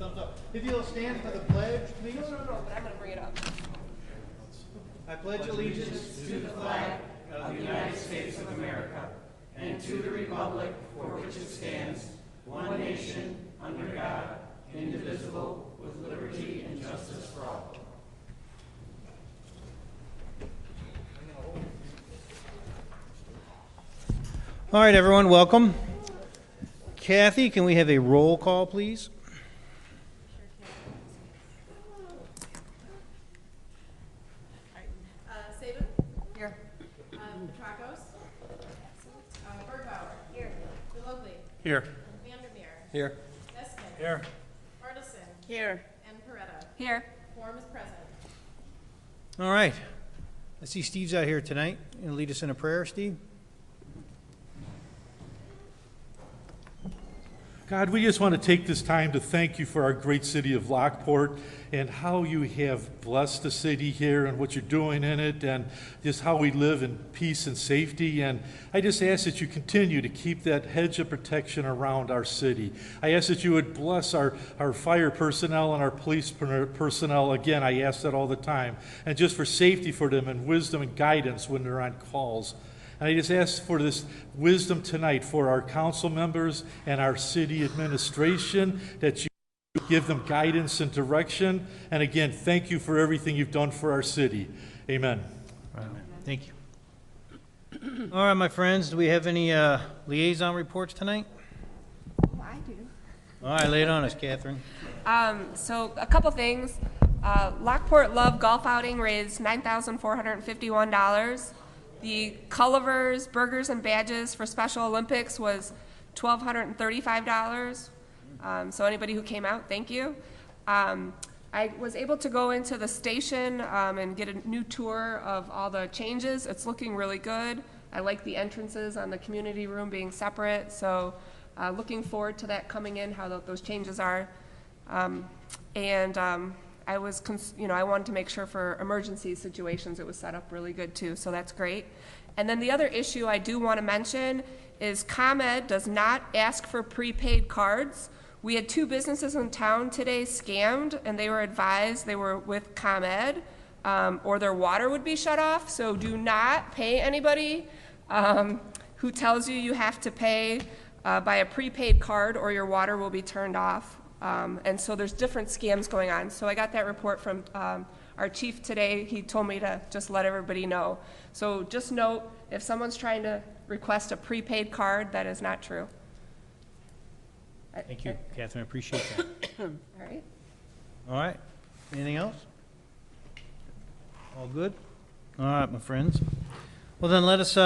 thumbs up. If you'll stand for the pledge, please. No, but I'm going to bring it up. I pledge allegiance to the flag of the United States of America and to the republic for which it stands, one nation, under God, indivisible, with liberty and justice for all. All right, everyone, welcome. Kathy, can we have a roll call, please? Saban? Here. Petrakos? Bergbauer? Here. DeLogley? Here. Vandermeer? Here. Eskin? Here. Bartleson? Here. And Peretta? Here. Quorum is present. All right. I see Steve's out here tonight. You gonna lead us in a prayer, Steve? God, we just want to take this time to thank you for our great city of Lockport and how you have blessed the city here and what you're doing in it and just how we live in peace and safety. And I just ask that you continue to keep that hedge of protection around our city. I ask that you would bless our fire personnel and our police personnel. Again, I ask that all the time. And just for safety for them and wisdom and guidance when they're on calls. And I just ask for this wisdom tonight for our council members and our city administration, that you give them guidance and direction. And again, thank you for everything you've done for our city. Amen. Amen. Thank you. All right, my friends, do we have any liaison reports tonight? Oh, I do. All right, lay it on us, Catherine. So a couple things. Lockport Love Golf Outing raised $9,451. The Cullivers Burgers and Badges for Special Olympics was $1,235. So anybody who came out, thank you. I was able to go into the station and get a new tour of all the changes. It's looking really good. I like the entrances on the community room being separate. So looking forward to that coming in, how those changes are. I was, I wanted to make sure for emergency situations it was set up really good too, so that's great. And then the other issue I do want to mention is ComEd does not ask for prepaid cards. We had 2 businesses in town today scammed, and they were advised they were with ComEd, or their water would be shut off. So do not pay anybody who tells you you have to pay by a prepaid card or your water will be turned off. And so there's different scams going on. So I got that report from our chief today. He told me to just let everybody know. So just note, if someone's trying to request a prepaid card, that is not true. Thank you, Catherine. I appreciate that. All right. All right. Anything else? All good? All right, my friends. Well, then let us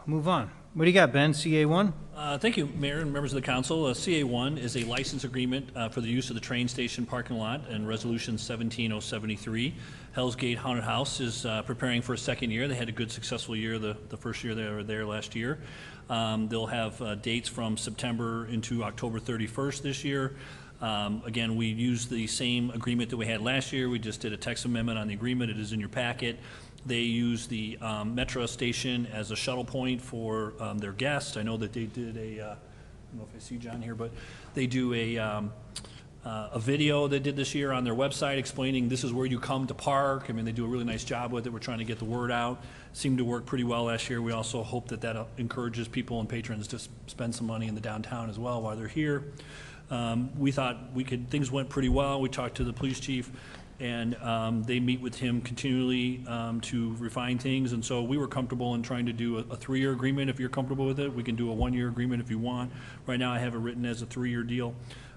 move on. What do you got, Ben? CA1? Thank you, Mayor and members of the council. CA1 is a license agreement for the use of the train station parking lot, and Resolution 17073. Hell's Gate Haunted House is preparing for a second year. They had a good, successful year the first year they were there last year. They'll have dates from September into October 31st this year. Again, we used the same agreement that we had last year. We just did a text amendment on the agreement. It is in your packet. They use the Metro station as a shuttle point for their guests. I know that they did I don't know if I see John here, but they do a video they did this year on their website explaining this is where you come to park. I mean, they do a really nice job with it. We're trying to get the word out. Seemed to work pretty well last year. We also hope that that encourages people and patrons to spend some money in the downtown as well while they're here. We thought things went pretty well. We talked to the police chief, and they meet with him continually to refine things. And so we were comfortable in trying to do a 3-year agreement. If you're comfortable with it, we can do a 1-year agreement if you want. Right now I have it written as a 3-year deal.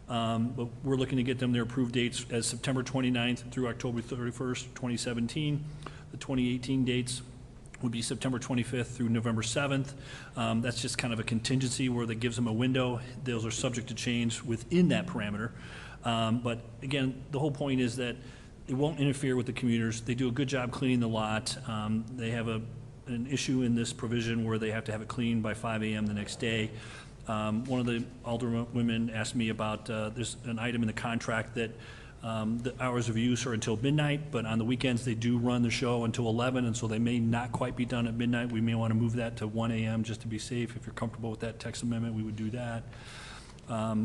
But we're looking to get them their approved dates as September 29th through October 31st, 2017. The 2018 dates would be September 25th through November 7th. That's just kind of a contingency where that gives them a window. Those are subject to change within that parameter. But again, the whole point is that it won't interfere with the commuters. They do a good job cleaning the lot. They have an issue in this provision where they have to have it cleaned by 5 a.m. the next day. One of the alderwomen asked me about there's an item in the contract that the hours of use are until midnight, but on the weekends they do run the show until 11, and so they may not quite be done at midnight. We may want to move that to 1 a.m. just to be safe. If you're comfortable with that text amendment, we would do that.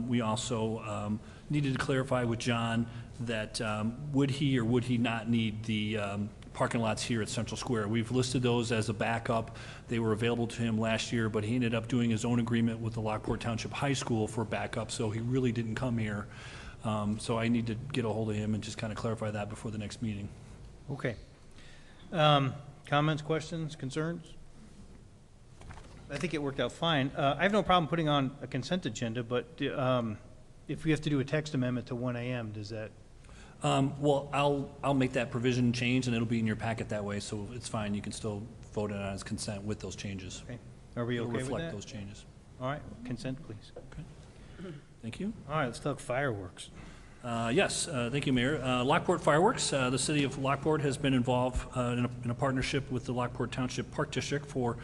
We also needed to clarify with John that would he or would he not need the parking lots here at Central Square. We've listed those as a backup. They were available to him last year, but he ended up doing his own agreement with the Lockport Township High School for backup, so he really didn't come here. So I need to get a hold of him and just kind of clarify that before the next meeting. Okay. Comments, questions, concerns? I think it worked out fine. I have no problem putting on a consent agenda, but if we have to do a text amendment to 1 AM, does that? Well, I'll make that provision change, and it'll be in your packet that way, so it's fine. You can still vote it on as consent with those changes. Okay. Are we It'll okay with reflect that? those changes. All right, consent, please. Thank you. All right, let's talk fireworks. Yes, thank you, Mayor. Lockport Fireworks, the city of Lockport has been involved in a partnership with the Lockport Township Park District for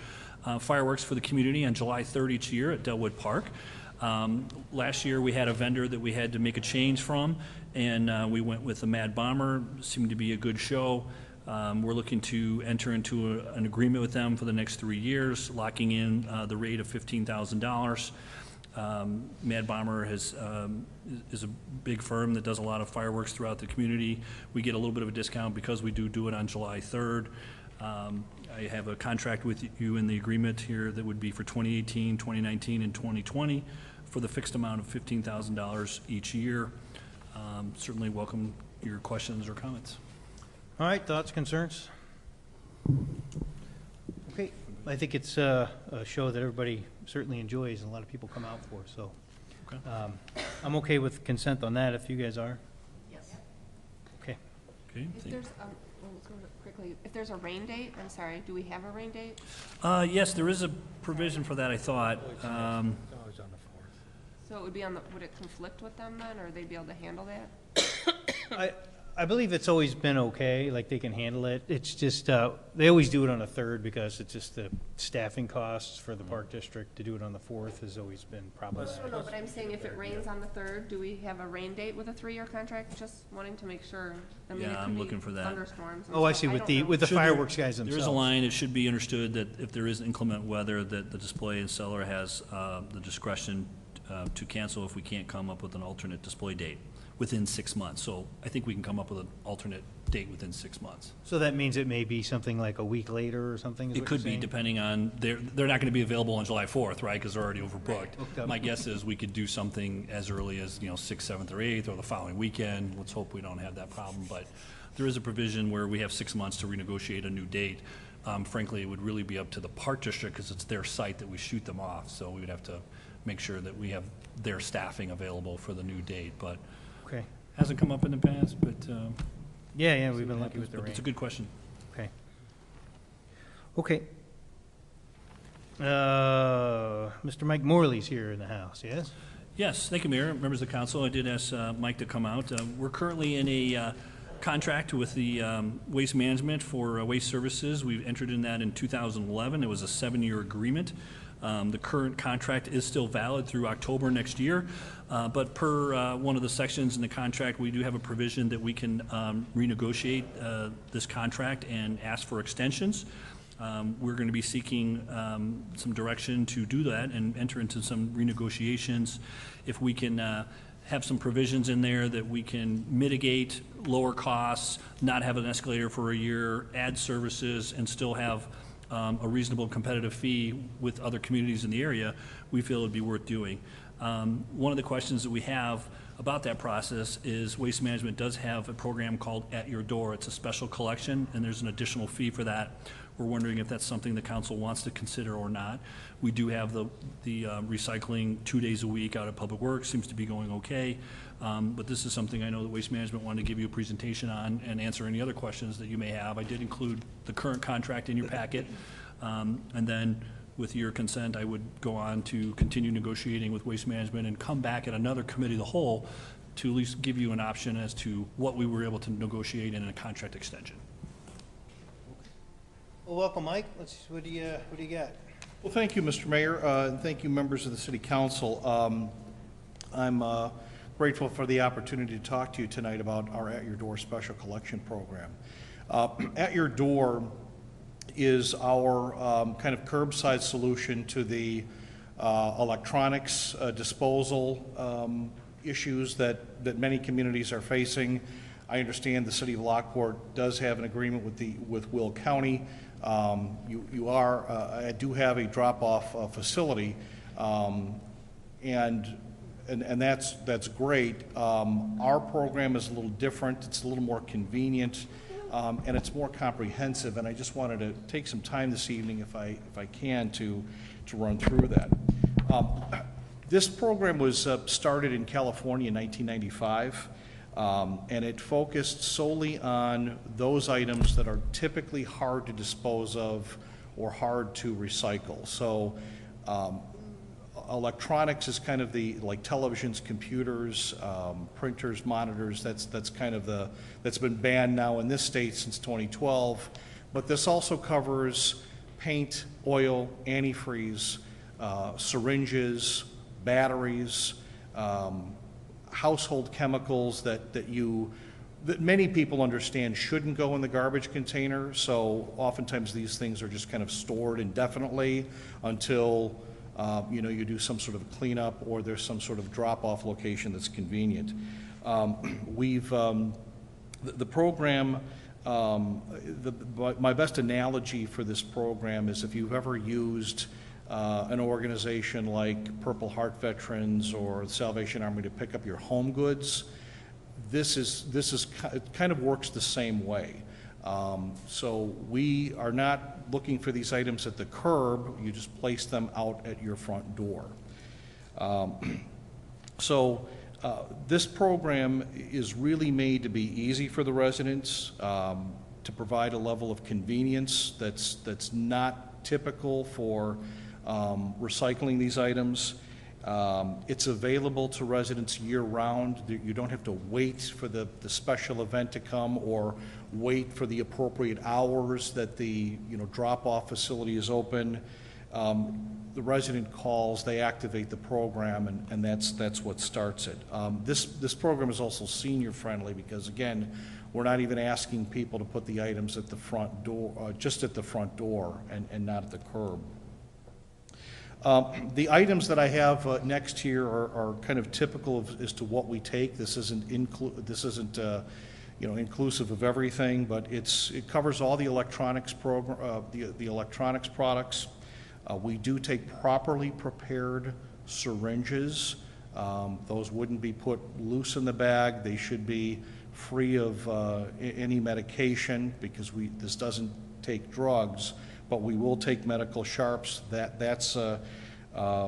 fireworks for the community on July 3rd each year at Delwood Park. Last year, we had a vendor that we had to make a change from, and we went with the Mad Bomber. Seemed to be a good show. We're looking to enter into an agreement with them for the next 3 years, locking in the rate of $15,000. Mad Bomber is a big firm that does a lot of fireworks throughout the community. We get a little bit of a discount because we do it on July 3rd. I have a contract with you in the agreement here that would be for 2018, 2019, and 2020 for the fixed amount of $15,000 each year. Certainly welcome your questions or comments. All right, thoughts, concerns? Okay, I think it's a show that everybody certainly enjoys and a lot of people come out for, so. Okay. I'm okay with consent on that if you guys are. Yes. Okay. Okay. If there's, let's go quickly, if there's a rain date, I'm sorry, do we have a rain date? Yes, there is a provision for that, I thought. So it would be on the, would it conflict with them then, or they'd be able to handle that? I believe it's always been okay, like they can handle it. It's just, they always do it on the 3rd because it's just the staffing costs for the park district. To do it on the 4th has always been problematic. No, but I'm saying if it rains on the 3rd, do we have a rain date with a 3-year contract? Just wanting to make sure. I mean, Yeah, it could I'm be looking for that. thunderstorms and Oh, I stuff. see, with don't the, know. with the Should there- fireworks guys There themselves. is a line, it should be understood that if there is inclement weather, that the display installer has the discretion to cancel if we can't come up with an alternate display date within 6 months. So I think we can come up with an alternate date within 6 months. So that means it may be something like a week later or something, is It what could you're be saying? depending on, they're not going to be available on July 4th, right, because they're already overbooked. Hooked up. My guess is we could do something as early as, 6th, 7th, or 8th, or the following weekend. Let's hope we don't have that problem, but there is a provision where we have 6 months to renegotiate a new date. Frankly, it would really be up to the park district because it's their site that we shoot them off, so we would have to make sure that we have their staffing available for the new date, but Okay. hasn't come up in the past, but Yeah, we've been lucky with the but rain. it's a good question. Okay. Okay. Mr. Mike Morley's here in the house, yes? Yes, thank you, Mayor, members of the council. I did ask Mike to come out. We're currently in a contract with the Waste Management for waste services. We've entered in that in 2011. It was a 7-year agreement. The current contract is still valid through October next year, but per one of the sections in the contract, we do have a provision that we can renegotiate this contract and ask for extensions. We're going to be seeking some direction to do that and enter into some renegotiations. If we can have some provisions in there that we can mitigate lower costs, not have an escalator for a year, add services, and still have a reasonable competitive fee with other communities in the area, we feel it would be worth doing. One of the questions that we have about that process is Waste Management does have a program called At Your Door. It's a special collection, and there's an additional fee for that. We're wondering if that's something the council wants to consider or not. We do have the recycling 2 days a week out of Public Works, seems to be going okay. But this is something I know that Waste Management wanted to give you a presentation on and answer any other questions that you may have. I did include the current contract in your packet. And then with your consent, I would go on to continue negotiating with Waste Management and come back at another committee of the whole to at least give you an option as to what we were able to negotiate in a contract extension. Well, welcome, Mike. What do you got? Well, thank you, Mr. Mayor, and thank you, members of the City Council. I'm grateful for the opportunity to talk to you tonight about our At Your Door special collection program. At Your Door is our kind of curbside solution to the electronics disposal issues that many communities are facing. I understand the city of Lockport does have an agreement with Will County. I do have a drop-off facility, and that's great. Our program is a little different. It's a little more convenient, and it's more comprehensive. And I just wanted to take some time this evening, if I can, to run through that. This program was started in California in 1995. And it focused solely on those items that are typically hard to dispose of or hard to recycle. So electronics is kind of like televisions, computers, printers, monitors. That's kind of that's been banned now in this state since 2012. But this also covers paint, oil, antifreeze, syringes, batteries, household chemicals that many people understand shouldn't go in the garbage container. So oftentimes these things are just kind of stored indefinitely until you do some sort of cleanup or there's some sort of drop-off location that's convenient. The program, my best analogy for this program is if you've ever used an organization like Purple Heart Veterans or the Salvation Army to pick up your home goods. It kind of works the same way. So we are not looking for these items at the curb. You just place them out at your front door. This program is really made to be easy for the residents, to provide a level of convenience that's not typical for recycling these items. It's available to residents year-round. You don't have to wait for the special event to come or wait for the appropriate hours that the drop-off facility is open. The resident calls, they activate the program, and that's what starts it. This program is also senior-friendly because, again, we're not even asking people to put the items at the front door, just at the front door and not at the curb. The items that I have next here are kind of typical as to what we take. This isn't inclusive of everything, but it covers all the electronics the electronics products. We do take properly prepared syringes. Those wouldn't be put loose in the bag. They should be free of any medication because this doesn't take drugs. But we will take medical sharps. That's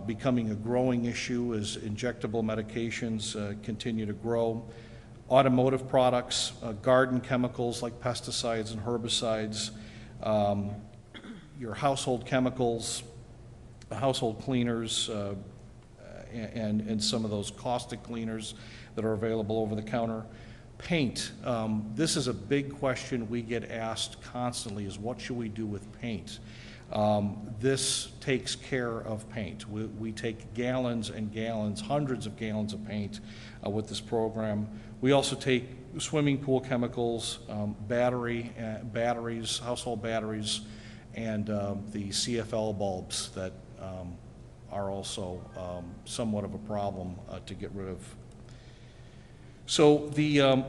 becoming a growing issue as injectable medications continue to grow. Automotive products, garden chemicals like pesticides and herbicides, your household chemicals, household cleaners, and some of those caustic cleaners that are available over the counter. Paint. This is a big question we get asked constantly is what should we do with paint? This takes care of paint. We take gallons and gallons, hundreds of gallons of paint with this program. We also take swimming pool chemicals, batteries, household batteries, and the CFL bulbs that are also somewhat of a problem to get rid of. So the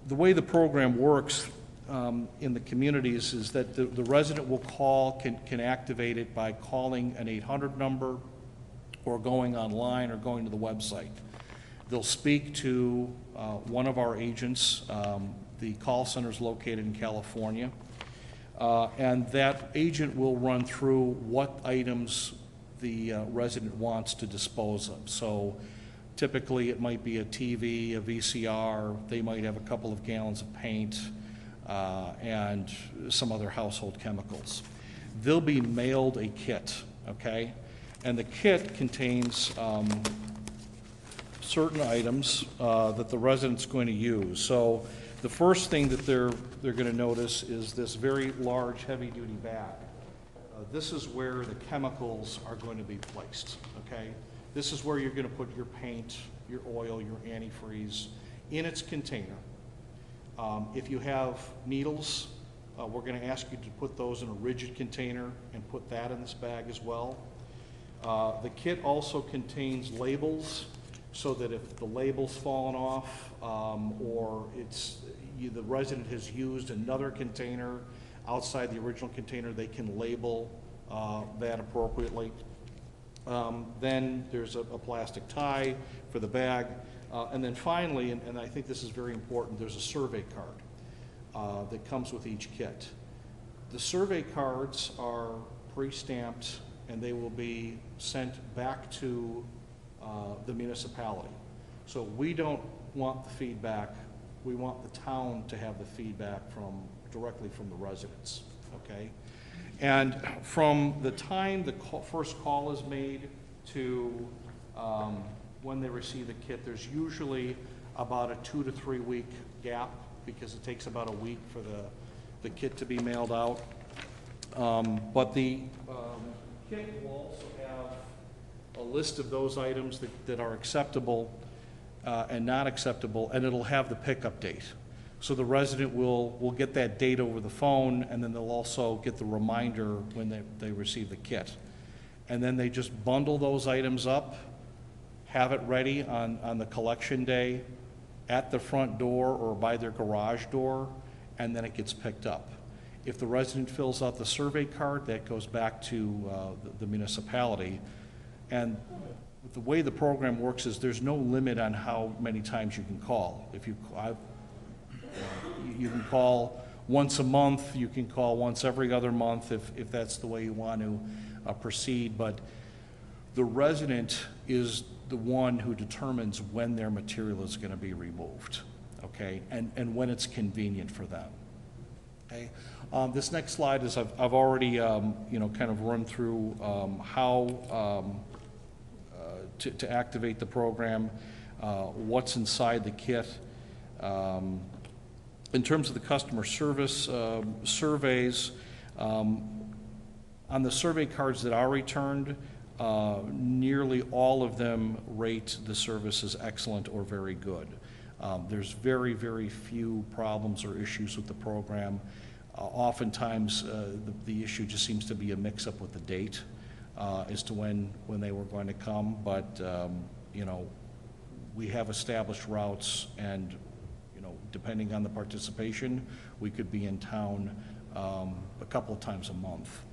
way the program works in the communities is that the resident will call, can activate it by calling an 800 number or going online or going to the website. They'll speak to one of our agents. The call center is located in California. And that agent will run through what items the resident wants to dispose of. So typically, it might be a TV, a VCR. They might have a couple of gallons of paint and some other household chemicals. They'll be mailed a kit, okay? And the kit contains certain items that the resident's going to use. So the first thing that they're going to notice is this very large, heavy-duty bag. This is where the chemicals are going to be placed, okay? This is where you're going to put your paint, your oil, your antifreeze in its container. If you have needles, we're going to ask you to put those in a rigid container and put that in this bag as well. The kit also contains labels so that if the label's fallen off, or the resident has used another container outside the original container, they can label that appropriately. Then there's a plastic tie for the bag. And then finally, and I think this is very important, there's a survey card that comes with each kit. The survey cards are pre-stamped, and they will be sent back to the municipality. So we don't want the feedback, we want the town to have the feedback directly from the residents, okay? And from the time the first call is made to when they receive the kit, there's usually about a 2 to 3 week gap, because it takes about a week for the kit to be mailed out. But the kit will also have a list of those items that are acceptable and not acceptable, and it'll have the pickup date. So the resident will get that date over the phone, and then they'll also get the reminder when they receive the kit. And then they just bundle those items up, have it ready on the collection day at the front door or by their garage door, and then it gets picked up. If the resident fills out the survey card, that goes back to the municipality. And the way the program works is there's no limit on how many times you can call. You can call once a month, you can call once every other month if that's the way you want to proceed, but the resident is the one who determines when their material is going to be removed, okay, and when it's convenient for them. Okay. This next slide is I've already kind of run through how to activate the program, what's inside the kit. In terms of the customer service surveys, on the survey cards that are returned, nearly all of them rate the service as excellent or very good. There's very, very few problems or issues with the program. Oftentimes, the issue just seems to be a mix-up with the date as to when they were going to come, but we have established routes, and depending on the participation, we could be in town a couple of times a month.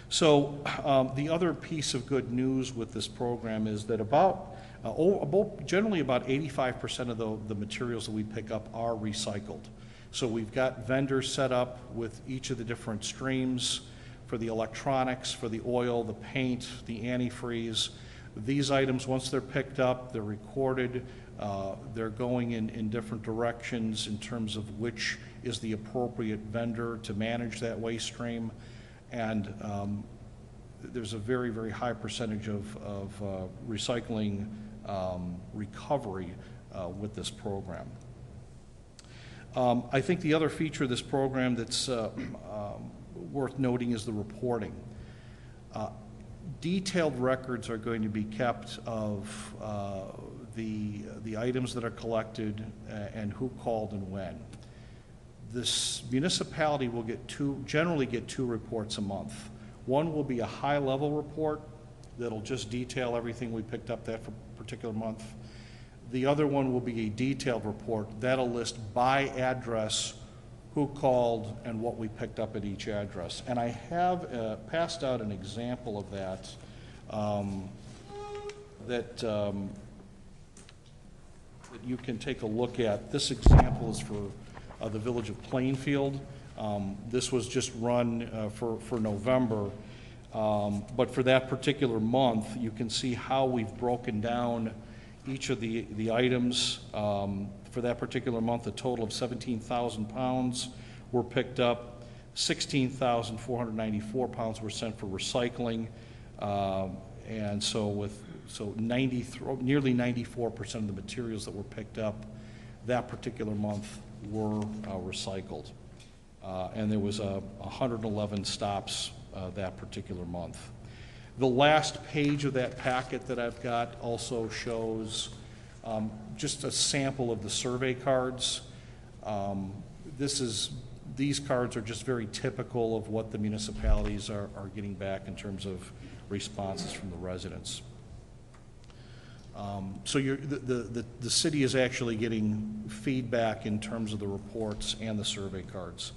So the other piece of good news with this program is that generally about 85% of the materials that we pick up are recycled. So we've got vendors set up with each of the different streams for the electronics, for the oil, the paint, the antifreeze. These items, once they're picked up, they're recorded. They're going in different directions in terms of which is the appropriate vendor to manage that waste stream. And there's a very, very high percentage of recycling recovery with this program. I think the other feature of this program that's worth noting is the reporting. Detailed records are going to be kept of the items that are collected and who called and when. This municipality will generally get two reports a month. One will be a high-level report that'll just detail everything we picked up that particular month. The other one will be a detailed report that'll list by address who called and what we picked up at each address. And I have passed out an example of that that you can take a look at. This example is for the village of Plainfield. This was just run for November, but for that particular month, you can see how we've broken down each of the items. For that particular month, a total of 17,000 pounds were picked up. 16,494 pounds were sent for recycling, and so nearly 94% of the materials that were picked up that particular month were recycled. And there was 111 stops that particular month. The last page of that packet that I've got also shows just a sample of the survey cards. These cards are just very typical of what the municipalities are getting back in terms of responses from the residents. So the city is actually getting feedback in terms of the reports and the survey cards.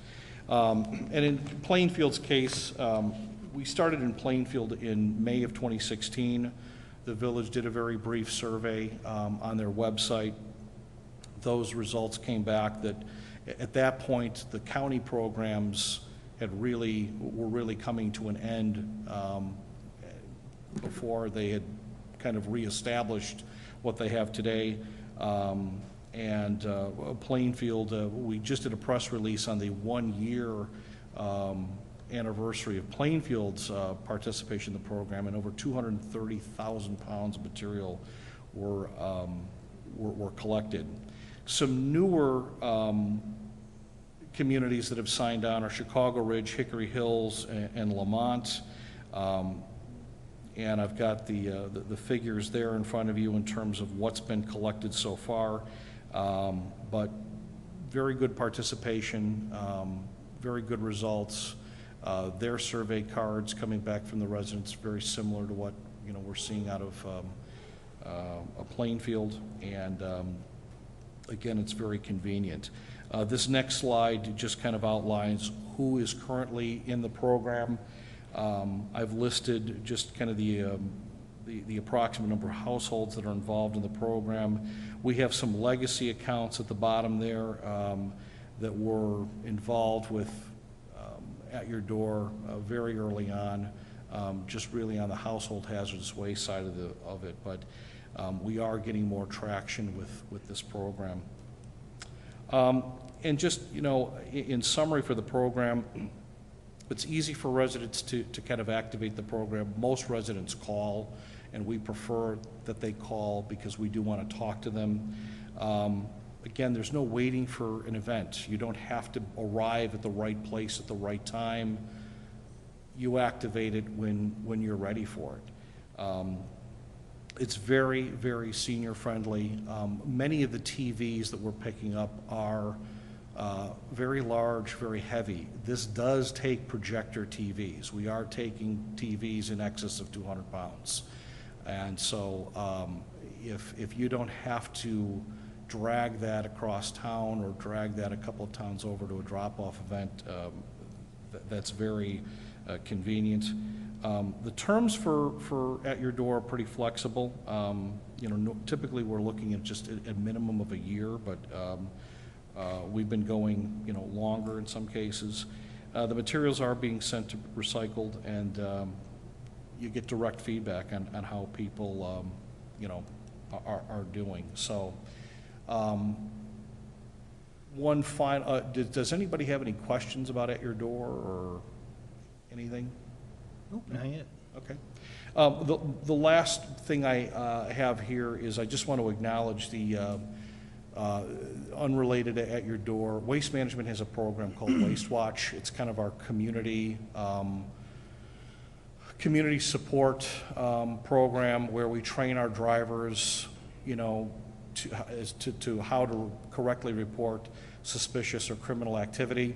And in Plainfield's case, we started in Plainfield in May of 2016. The village did a very brief survey on their website. Those results came back that at that point, the county programs were really coming to an end before they had kind of reestablished what they have today. Plainfield, we just did a press release on the 1-year anniversary of Plainfield's participation in the program, and over 230,000 pounds of material were collected. Some newer communities that have signed on are Chicago Ridge, Hickory Hills, and Lamont. And I've got the figures there in front of you in terms of what's been collected so far. But very good participation, very good results. Their survey cards coming back from the residents very similar to what we're seeing out of a Plainfield, and again, it's very convenient. This next slide just kind of outlines who is currently in the program. I've listed just kind of the approximate number of households that are involved in the program. We have some legacy accounts at the bottom there that were involved with At Your Door very early on, just really on the household hazardous waste side of it. But we are getting more traction with this program. And just, in summary for the program, it's easy for residents to kind of activate the program. Most residents call, and we prefer that they call because we do want to talk to them. Again, there's no waiting for an event. You don't have to arrive at the right place at the right time. You activate it when you're ready for it. It's very, very senior friendly. Many of the TVs that we're picking up are very large, very heavy. This does take projector TVs. We are taking TVs in excess of 200 pounds. And so if you don't have to drag that across town or drag that a couple of towns over to a drop-off event, that's very convenient. The terms for At Your Door are pretty flexible. Typically we're looking at just a minimum of a year, but we've been going, longer in some cases. The materials are being sent to recycled, and you get direct feedback on how people, are doing. So, one final. Does anybody have any questions about At Your Door or anything? Nope, not yet. Okay. The last thing I have here is I just want to acknowledge the unrelated to At Your Door. Waste Management has a program called Waste Watch. It's kind of our community support program where we train our drivers, to how to correctly report suspicious or criminal activity.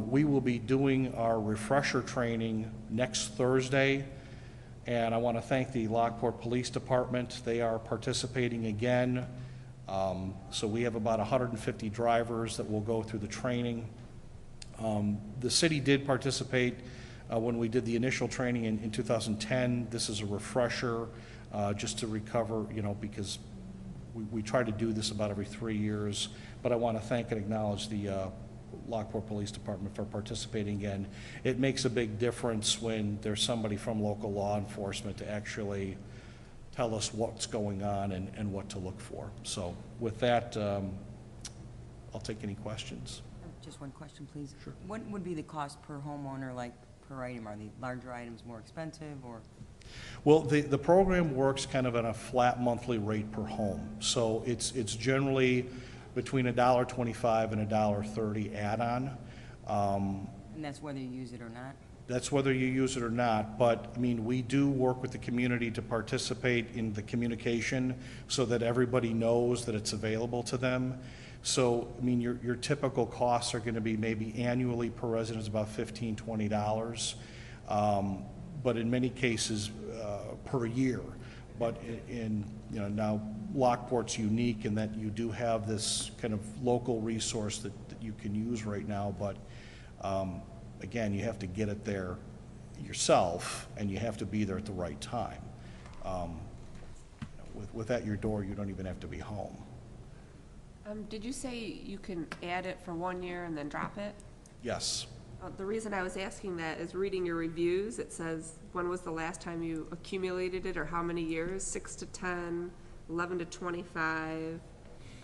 We will be doing our refresher training next Thursday, and I want to thank the Lockport Police Department. They are participating again. So we have about 150 drivers that will go through the training. The city did participate when we did the initial training in 2010. This is a refresher just to recover, because we try to do this about every 3 years. But I want to thank and acknowledge the Lockport Police Department for participating again. It makes a big difference when there's somebody from local law enforcement to actually tell us what's going on and what to look for. So with that, I'll take any questions. Just one question, please. Sure. What would be the cost per homeowner, like per item? Are the larger items more expensive, or? Well, the program works kind of on a flat monthly rate per home. So it's generally between $1.25 and $1.30 add-on. And that's whether you use it or not? That's whether you use it or not, but I mean, we do work with the community to participate in the communication so that everybody knows that it's available to them. So, I mean, your typical costs are going to be maybe annually per resident is about $15, $20, but in many cases per year. But now Lockport's unique in that you do have this kind of local resource that you can use right now, but again, you have to get it there yourself, and you have to be there at the right time. With At Your Door, you don't even have to be home. Did you say you can add it for 1 year and then drop it? Yes. The reason I was asking that is reading your reviews, it says, when was the last time you accumulated it, or how many years? 6 to 10, 11 to 25.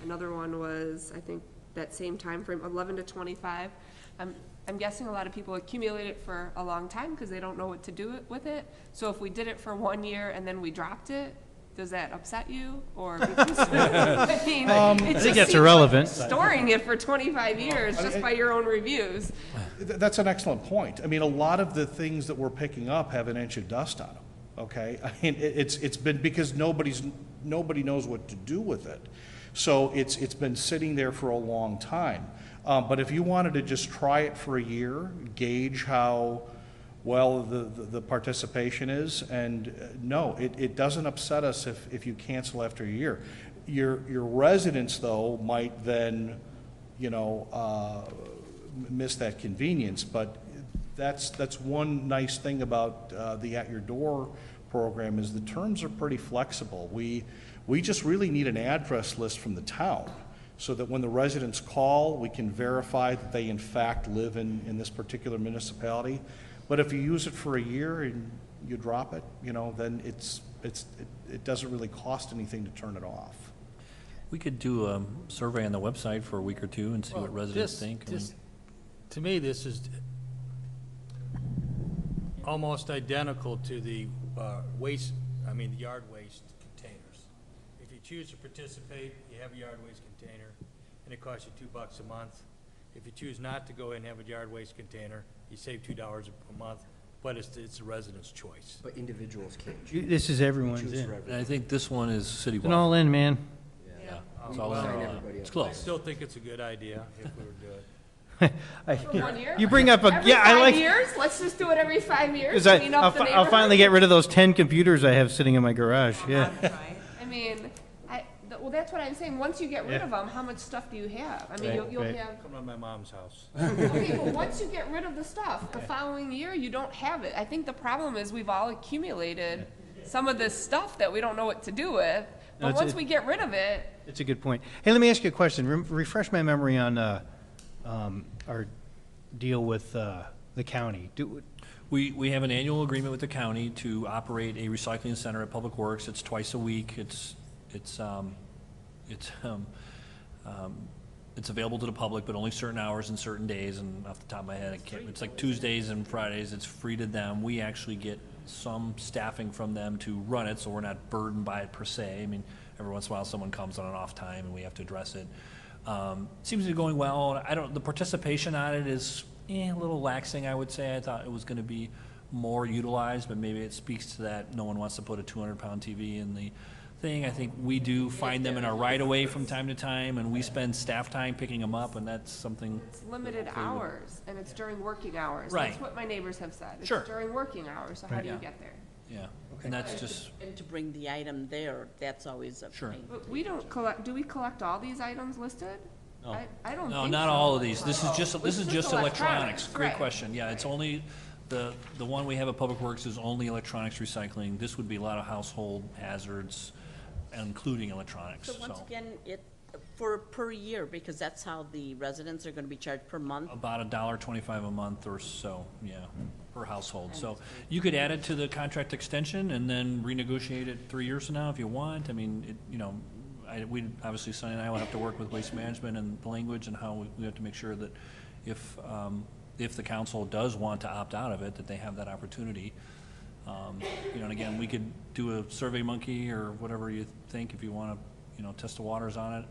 Another one was, I think, that same time frame, 11 to 25. I'm guessing a lot of people accumulate it for a long time because they don't know what to do with it. So if we did it for 1 year and then we dropped it, does that upset you? Or because, I mean, I think that's irrelevant. Storing it for 25 years just by your own reviews. That's an excellent point. I mean, a lot of the things that we're picking up have an inch of dust on them, okay? I mean, it's been because nobody knows what to do with it. So it's been sitting there for a long time. But if you wanted to just try it for a year, gauge how well the participation is, and no, it doesn't upset us if you cancel after a year. Your residents, though, might then, miss that convenience, but that's one nice thing about the At Your Door program is the terms are pretty flexible. We just really need an address list from the town so that when the residents call, we can verify that they in fact live in this particular municipality. But if you use it for a year and you drop it, then it doesn't really cost anything to turn it off. We could do a survey on the website for a week or two and see what residents think. To me, this is almost identical to the yard waste containers. If you choose to participate, you have a yard waste container, and it costs you $2 a month. If you choose not to go in and have a yard waste container, you save $2 a month, but it's a resident's choice. But individuals can't choose. This is everyone's Choose in. for And everyone. I think this one is It's an citywide. all in, man. Yeah, We it's all sign in. everybody It's up. I close. still think it's a good idea if we were to do it. For 1 year? You bring up a, Every yeah, I 5 like, years? Let's just do it every 5 years, because clean up the I'll finally neighborhood? get rid of those 10 computers I have sitting in my garage, yeah. I mean, well, that's what I'm saying. Once you get rid Yeah. of them, how much stuff do you have? I mean, Right, you'll right. have, Come to my mom's house. okay, but once you get rid of the stuff, the following year, you don't have it. I think the problem is we've all accumulated some of this stuff that we don't know what to do with. No, But it's- once we get rid of it, It's a good point. Hey, let me ask you a question. Refresh my memory on our deal with the county. We have an annual agreement with the county to operate a recycling center at Public Works. It's twice a week. It's available to the public, but only certain hours and certain days. And off the top of my head, it's like Tuesdays and Fridays. It's free to them. We actually get some staffing from them to run it, so we're not burdened by it per se. I mean, every once in a while, someone comes on an off time, and we have to address it. Seems to be going well. The participation on it is a little laxing, I would say. I thought it was going to be more utilized, but maybe it speaks to that no one wants to put a 200-pound TV in the thing. I think we do find them in our right-of-way from time to time, and we spend staff time picking them up, and that's something. it's limited hours, and it's during working hours. Right. That's what my neighbors have said. It's Sure. during working hours, so how do you Yeah. get there? Yeah, and that's just, And to bring the item there, that's always a Sure. pain. But we don't collect, do we collect all these items listed? I don't no, think not so. all of these. This is It's just just electronics. electronics, Great right. question. Yeah, it's only, the one we have at Public Works is only electronics recycling. This would be a lot of household hazards, including electronics, So once again, per year, because that's how the residents are gonna be charged per month. About $1.25 a month or so, yeah, per household. So you could add it to the contract extension and then renegotiate it 3 years from now if you want. I mean, we obviously, Sonny and I will have to work with Waste Management and the language and how we have to make sure that if the council does want to opt out of it, that they have that opportunity. And again, we could do a Survey Monkey or whatever you think if you want to, test the waters on it.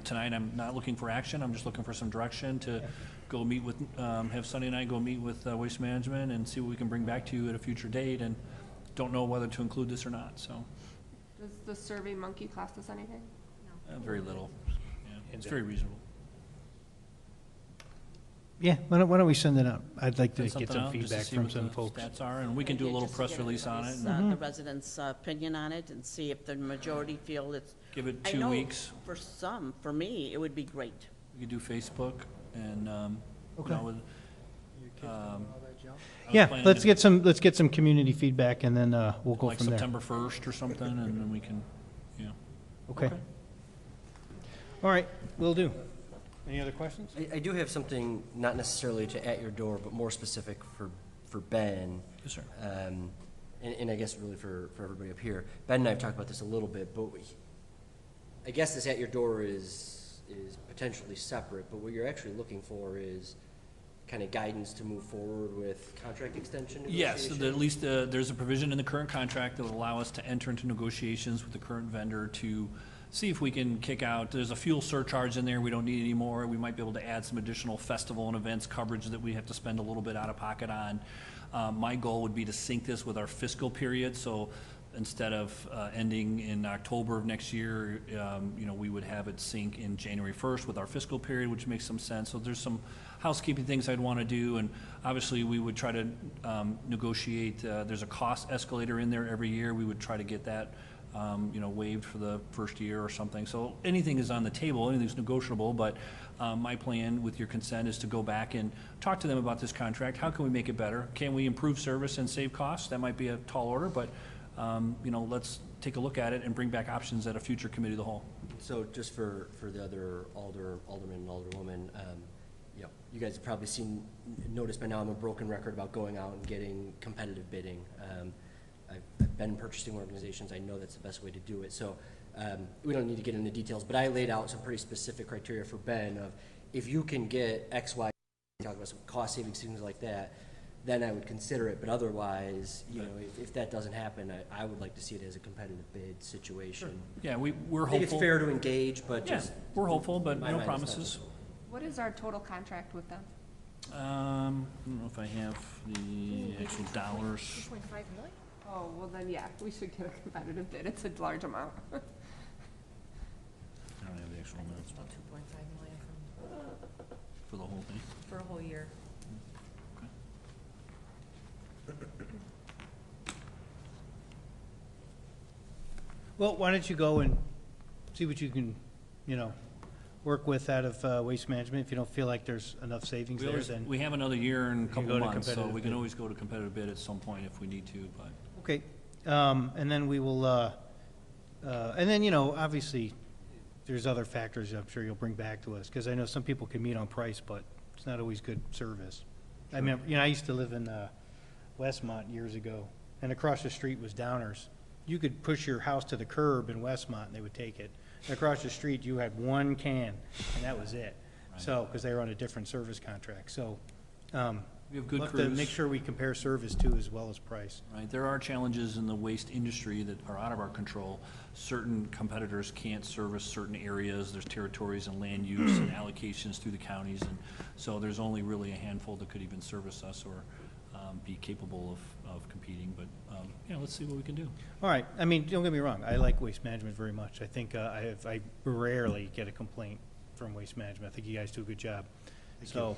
Tonight I'm not looking for action. I'm just looking for some direction to go meet with, have Sonny and I go meet with Waste Management and see what we can bring back to you at a future date, and don't know whether to include this or not, so, Does the Survey Monkey cost us anything? very little. Yeah, it's very reasonable. Yeah, why don't we send it out? I'd like to Send get something some out, just to feedback see from what some the folks. stats are, and we can do a Yeah, little just to press get release on it. everybody's, and The residents' opinion on it and see if the majority feel it's. Give it I 2 know weeks. For some, for me, it would be great. We could do Facebook and, you Okay. know, with, I was Yeah, planning let's to- let's get some community feedback, and then we'll go like from there. September 1st or something, and then we can, yeah. Okay. All right, will do. Any other questions? I do have something not necessarily to at your door, but more specific for Ben. Yes, sir. And I guess really for everybody up here. Ben and I have talked about this a little bit, but I guess this at your door is potentially separate, but what you're actually looking for is kind of guidance to move forward with contract extension Yes, negotiations? at least there's a provision in the current contract that will allow us to enter into negotiations with the current vendor to see if we can kick out, there's a fuel surcharge in there we don't need anymore. We might be able to add some additional festival and events coverage that we have to spend a little bit out of pocket on. My goal would be to sync this with our fiscal period, so instead of ending in October of next year, you know, we would have it sync in January 1st with our fiscal period, which makes some sense. So there's some housekeeping things I'd want to do, and obviously we would try to negotiate, there's a cost escalator in there every year. We would try to get that you know, waived for the first year or something. So anything is on the table, anything's negotiable, but my plan, with your consent, is to go back and talk to them about this contract. How can we make it better? Can we improve service and save costs? That might be a tall order, but you know, let's take a look at it and bring back options at a future committee of the whole. So just for the other alderman and alderwoman, you know, you guys have probably noticed by now I'm a broken record about going out and getting competitive bidding. I've been in purchasing organizations. I know that's the best way to do it. So we don't need to get into details, but I laid out some pretty specific criteria for Ben of if you can get X, Y, talk about some cost savings, things like that, then I would consider it. But otherwise, you know, if that doesn't happen, I would like to see it as a competitive bid situation. Yeah, we're I think hopeful. it's fair to engage, but Yeah, just. we're hopeful, but my no mind is not promises. What is our total contract with them? I don't know if I have the actual dollars. 2.5 million? Oh, well then, yeah, we should get a competitive bid. It's a large amount. I don't have the actual amounts About 2.5 million for the whole thing. for a whole year. Well, why don't you go and see what you can, you know, work with out of Waste Management. If you don't feel like there's enough savings there, then. We have another year and a can couple go to months, so competitive we can bid. always go to competitive bid at some point if we need to, but. Okay, and then we will, and then, you know, obviously, there's other factors I'm sure you'll bring back to us, because I know some people can meet on price, but it's not always good service. I remember, you know, I used to live in Westmont years ago, and across the street was Downers. You could push your house to the curb in Westmont, and they would take it. And across the street, you had one can, and that was it. So, because they were on a different service contract, so. We have good We'll have crews. to make sure we compare service too, as well as price. Right, there are challenges in the waste industry that are out of our control. Certain competitors can't service certain areas, there's territories and land use and allocations through the counties, and so there's only really a handful that could even service us or be capable of competing, but, yeah, let's see what we can do. All right, I mean, don't get me wrong, I like Waste Management very much. I think I rarely get a complaint from Waste Management. I think you guys do a good job. So,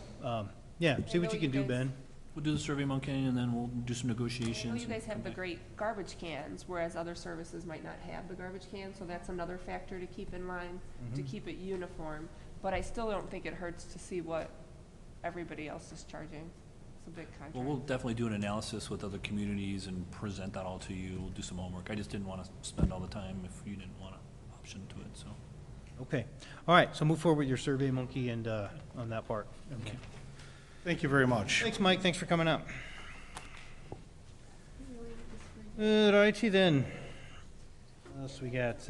yeah, see what know you can you do, guys- Ben. We'll do the Survey Monkey, and then we'll do some I know negotiations. you guys have the great garbage cans, whereas other services might not have the garbage cans, so that's another factor to keep in mind, to keep it uniform. But I still don't think it hurts to see what everybody else is charging. It's a big contract. Well, we'll definitely do an analysis with other communities and present that all to you. We'll do some homework. I just didn't want to spend all the time if you didn't want an option to it, so. Okay, all right, so move forward with your Survey Monkey and on that part. Okay. Thank you very much. Thanks, Mike, thanks for coming up. All righty then. What else we got?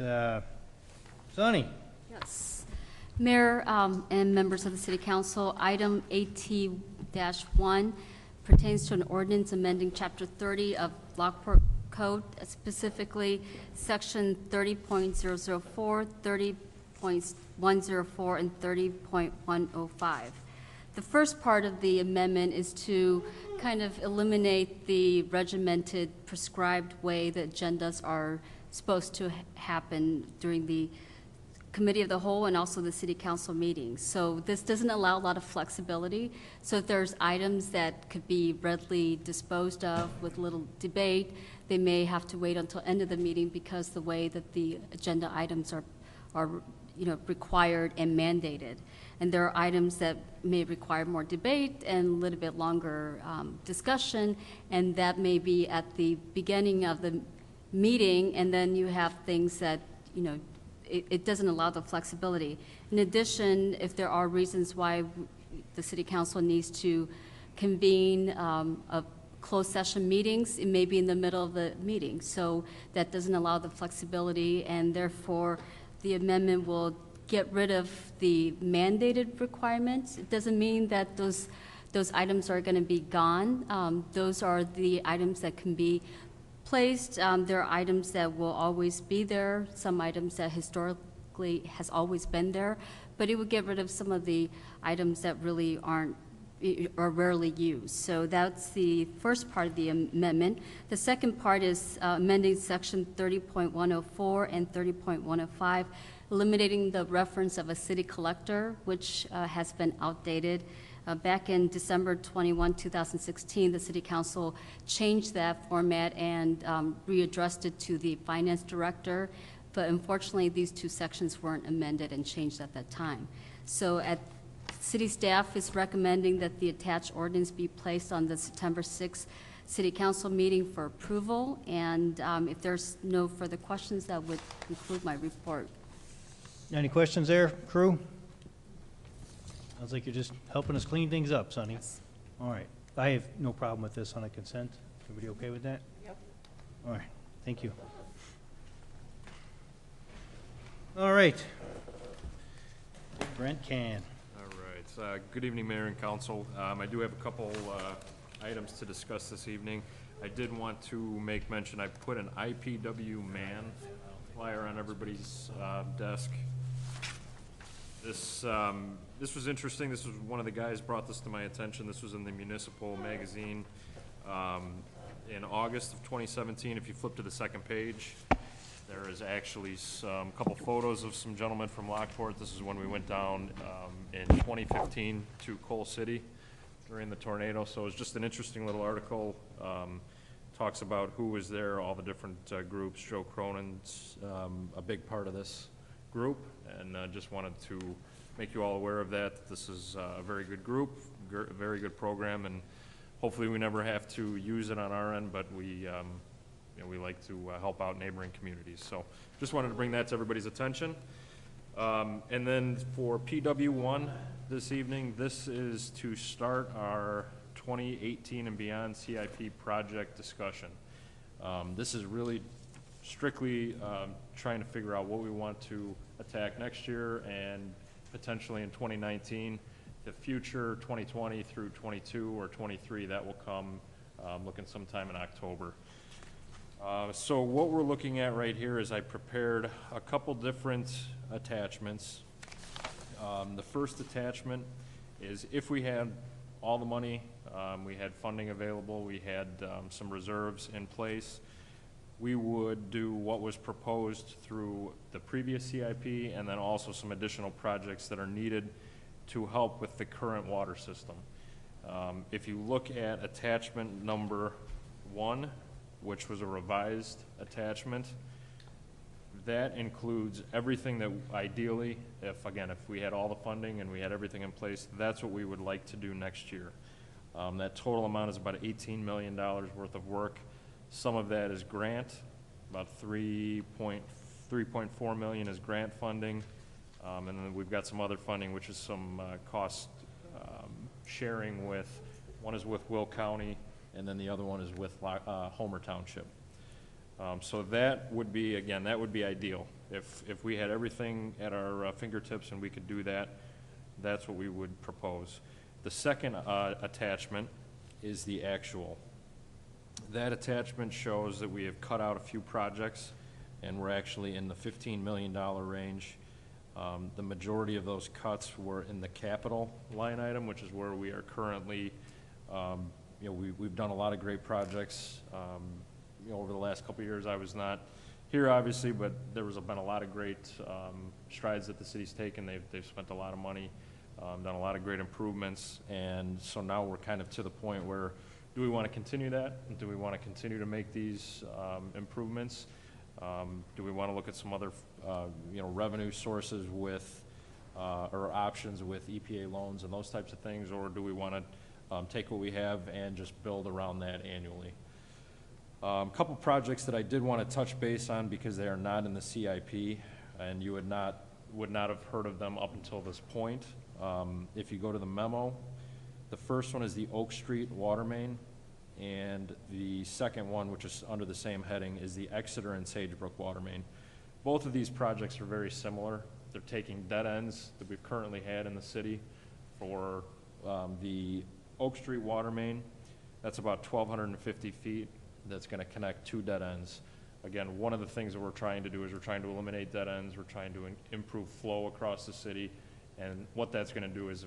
Sonny? Yes. Mayor and members of the City Council, item AT-1 pertains to an ordinance amending Chapter 30 of Lockport Code, specifically Section 30.004, 30.104, and 30.105. The first part of the amendment is to kind of eliminate the regimented, prescribed way that agendas are supposed to happen during the committee of the whole and also the city council meetings. So this doesn't allow a lot of flexibility. So if there's items that could be readily disposed of with little debate, they may have to wait until end of the meeting because the way that the agenda items are required and mandated. And there are items that may require more debate and a little bit longer discussion, and that may be at the beginning of the meeting, and then you have things that, it doesn't allow the flexibility. In addition, if there are reasons why the city council needs to convene a closed session meetings, it may be in the middle of the meeting. So that doesn't allow the flexibility, and therefore the amendment will get rid of the mandated requirements. It doesn't mean that those items are going to be gone. Those are the items that can be placed. There are items that will always be there, some items that historically has always been there, but it would get rid of some of the items that really aren't or rarely used. So that's the first part of the amendment. The second part is amending section 30.104 and 30.105, eliminating the reference of a city collector, which has been outdated. Back in December 21, 2016, the City Council changed that format and readdressed it to the Finance Director, but unfortunately, these two sections weren't amended and changed at that time. So City staff is recommending that the attached ordinance be placed on the September 6th City Council meeting for approval, and if there's no further questions, that would conclude my report. Any questions there, crew? Sounds like you're just helping us clean things up, Sonny. Yes. All right. I have no problem with this on a consent. Everybody okay with that? Yep. All right. Thank you. All right. Brent Can. All right. Good evening, Mayor and Council. I do have a couple items to discuss this evening. I did want to make mention, I put an IPW man flyer on everybody's desk. This was interesting. This was one of the guys brought this to my attention. This was in the Municipal magazine in August of 2017. If you flip to the second page, there is actually some couple photos of some gentlemen from Lockport. This is when we went down in 2015 to Coal City during the tornado. So it was just an interesting little article. Talks about who was there, all the different groups. Joe Cronin's a big part of this group, and just wanted to make you all aware of that. This is a very good group, a very good program, and hopefully we never have to use it on our end, but we like to help out neighboring communities. So just wanted to bring that to everybody's attention. And then for PW1 this evening, this is to start our 2018 and beyond CIP project discussion. This is really strictly trying to figure out what we want to attack next year and potentially in 2019. The future 2020 through 22 or 23, that will come looking sometime in October. So what we're looking at right here is I prepared a couple different attachments. The first attachment is if we had all the money, we had funding available, we had some reserves in place, we would do what was proposed through the previous CIP and then also some additional projects that are needed to help with the current water system. If you look at attachment number 1, which was a revised attachment, that includes everything that ideally, if we had all the funding and we had everything in place, that's what we would like to do next year. That total amount is about $18 million worth of work. Some of that is grant, about $3.4 million is grant funding, and then we've got some other funding, which is some cost sharing with, one is with Will County, and then the other one is with Homer Township. So that would be, again, that would be ideal. If we had everything at our fingertips and we could do that, that's what we would propose. The second attachment is the actual. That attachment shows that we have cut out a few projects, and we're actually in the $15 million range. The majority of those cuts were in the capital line item, which is where we are currently. We've done a lot of great projects. Over the last couple of years, I was not here, obviously, but there was been a lot of great strides that the city's taken. They've spent a lot of money, done a lot of great improvements, and so now we're kind of to the point where, do we want to continue that? Do we want to continue to make these improvements? Do we want to look at some other, revenue sources with, or options with EPA loans and those types of things, or do we want to take what we have and just build around that annually? A couple projects that I did want to touch base on because they are not in the CIP, and you would not have heard of them up until this point. If you go to the memo, the first one is the Oak Street water main, and the second one, which is under the same heading, is the Exeter and Sagebrook water main. Both of these projects are very similar. They're taking dead ends that we've currently had in the city. For the Oak Street water main, that's about 1,250 feet. That's going to connect two dead ends. Again, one of the things that we're trying to do is we're trying to eliminate dead ends. We're trying to improve flow across the city. And what that's going to do is,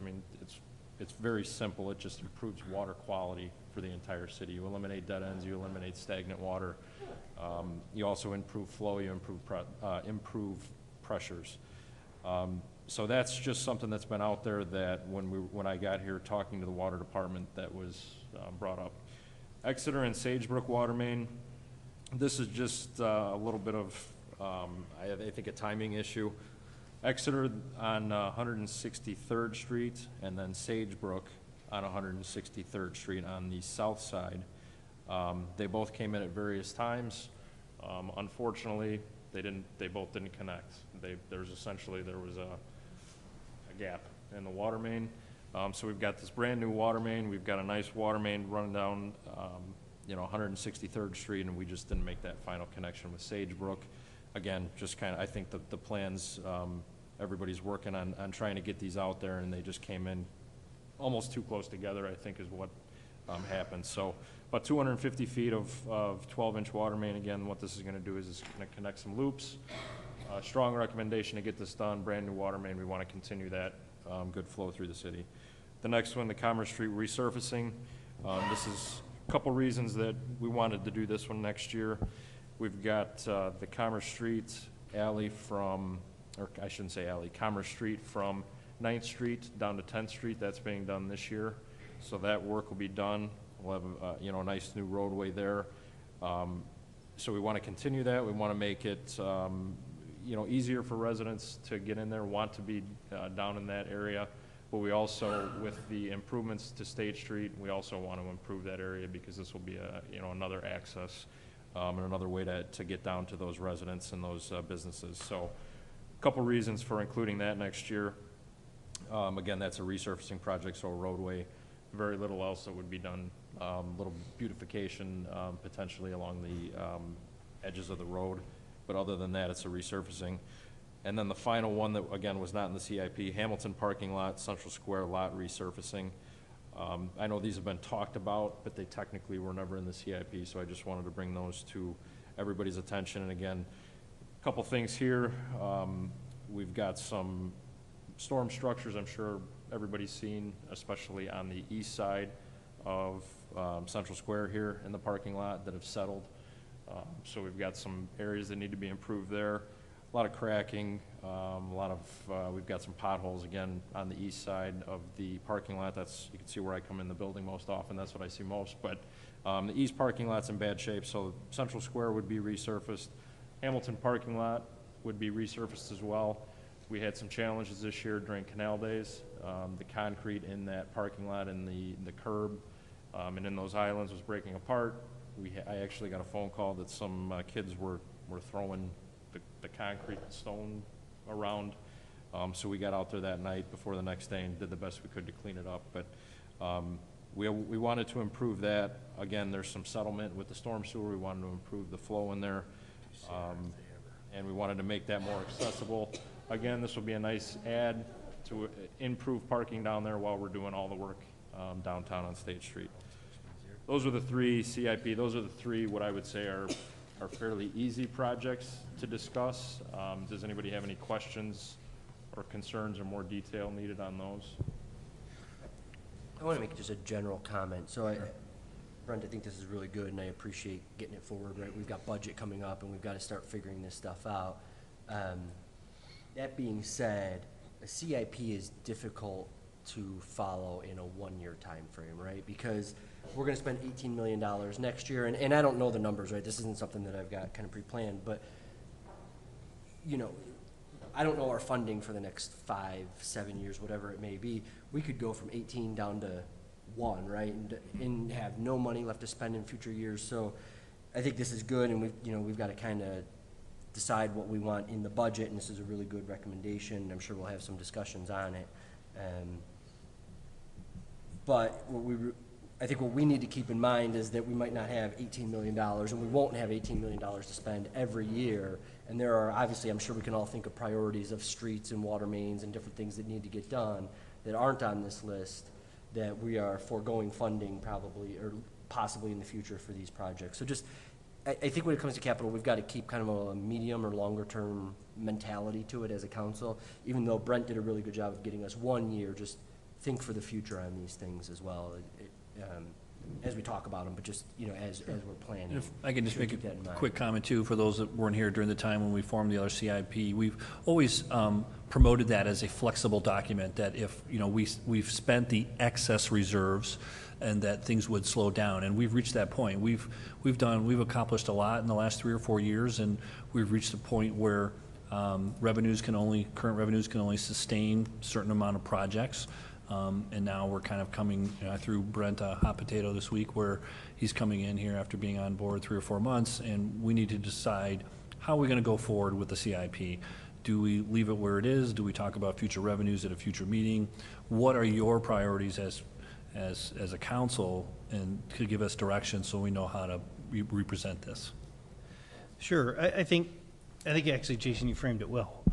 it's very simple. It just improves water quality for the entire city. You eliminate dead ends. You eliminate stagnant water. You also improve flow. You improve pressures. So that's just something that's been out there that when I got here talking to the water department, that was brought up. Exeter and Sagebrook water main, this is just a little bit of, I think, a timing issue. Exeter on 163rd Street, and then Sagebrook on 163rd Street on the south side. They both came in at various times. Unfortunately, they both didn't connect. There was a gap in the water main. So we've got this brand new water main. We've got a nice water main running down, 163rd Street, and we just didn't make that final connection with Sagebrook. Again, just kind of, I think the plans, everybody's working on trying to get these out there, and they just came in almost too close together, I think, is what happened. So about 250 feet of 12-inch water main. Again, what this is going to do is it's going to connect some loops. Strong recommendation to get this done. Brand new water main. We want to continue that good flow through the city. The next one, the Commerce Street resurfacing. This is a couple reasons that we wanted to do this one next year. We've got the Commerce Street alley from, or I shouldn't say alley, Commerce Street from 9th Street down to 10th Street. That's being done this year. So that work will be done. We'll have a nice new roadway there. So we want to continue that. We want to make it easier for residents to get in there, want to be down in that area. But we also, with the improvements to State Street, we also want to improve that area because this will be another access and another way to get down to those residents and those businesses. So a couple reasons for including that next year. Again, that's a resurfacing project, so a roadway, very little else that would be done. Little beautification potentially along the edges of the road. But other than that, it's a resurfacing. And then the final one that, again, was not in the CIP, Hamilton parking lot, Central Square lot resurfacing. I know these have been talked about, but they technically were never in the CIP, so I just wanted to bring those to everybody's attention. And again, a couple things here. We've got some storm structures I'm sure everybody's seen, especially on the east side of Central Square here in the parking lot that have settled. So we've got some areas that need to be improved there. A lot of cracking, we've got some potholes again on the east side of the parking lot. You can see where I come in the building most often. That's what I see most. But the east parking lot's in bad shape, so Central Square would be resurfaced. Hamilton parking lot would be resurfaced as well. We had some challenges this year during canal days. The concrete in that parking lot and the curb and in those islands was breaking apart. I actually got a phone call that some kids were throwing the concrete and stone around. So we got out there that night before the next day and did the best we could to clean it up. But we wanted to improve that. Again, there's some settlement with the storm sewer. We wanted to improve the flow in there. And we wanted to make that more accessible. Again, this will be a nice add to improve parking down there while we're doing all the work downtown on State Street. Those are the three CIP. Those are the three what I would say are fairly easy projects to discuss. Does anybody have any questions or concerns or more detail needed on those? I want to make just a general comment. So Brent, I think this is really good, and I appreciate getting it forward, right? We've got budget coming up, and we've got to start figuring this stuff out. That being said, a CIP is difficult to follow in a one-year time frame, right? Because we're going to spend $18 million next year, and I don't know the numbers, right? This isn't something that I've got kind of pre-planned, but, you know, I don't know our funding for the next 5, 7 years, whatever it may be. We could go from 18 down to 1, right? And have no money left to spend in future years. So I think this is good, and we've got to kind of decide what we want in the budget, and this is a really good recommendation. I'm sure we'll have some discussions on it. But I think what we need to keep in mind is that we might not have $18 million, and we won't have $18 million to spend every year. And there are, obviously, I'm sure we can all think of priorities of streets and water mains and different things that need to get done that aren't on this list, that we are foregoing funding probably or possibly in the future for these projects. So just, I think when it comes to capital, we've got to keep kind of a medium or longer term mentality to it as a council. Even though Brent did a really good job of getting us 1 year, just think for the future on these things as well, as we talk about them, but just, as we're planning. If I can just make Keep that in a mind. quick comment too, for those that weren't here during the time when we formed the other CIP, we've always promoted that as a flexible document, that if, we've spent the excess reserves and that things would slow down, and we've reached that point. We've accomplished a lot in the last 3 or 4 years, and we've reached a point where current revenues can only sustain a certain amount of projects. And now we're kind of coming, I threw Brent a hot potato this week where he's coming in here after being on board 3 or 4 months, and we need to decide how we're going to go forward with the CIP. Do we leave it where it is? Do we talk about future revenues at a future meeting? What are your priorities as a council, and could give us direction so we know how to represent this? Sure. I think actually, Jason, you framed it well.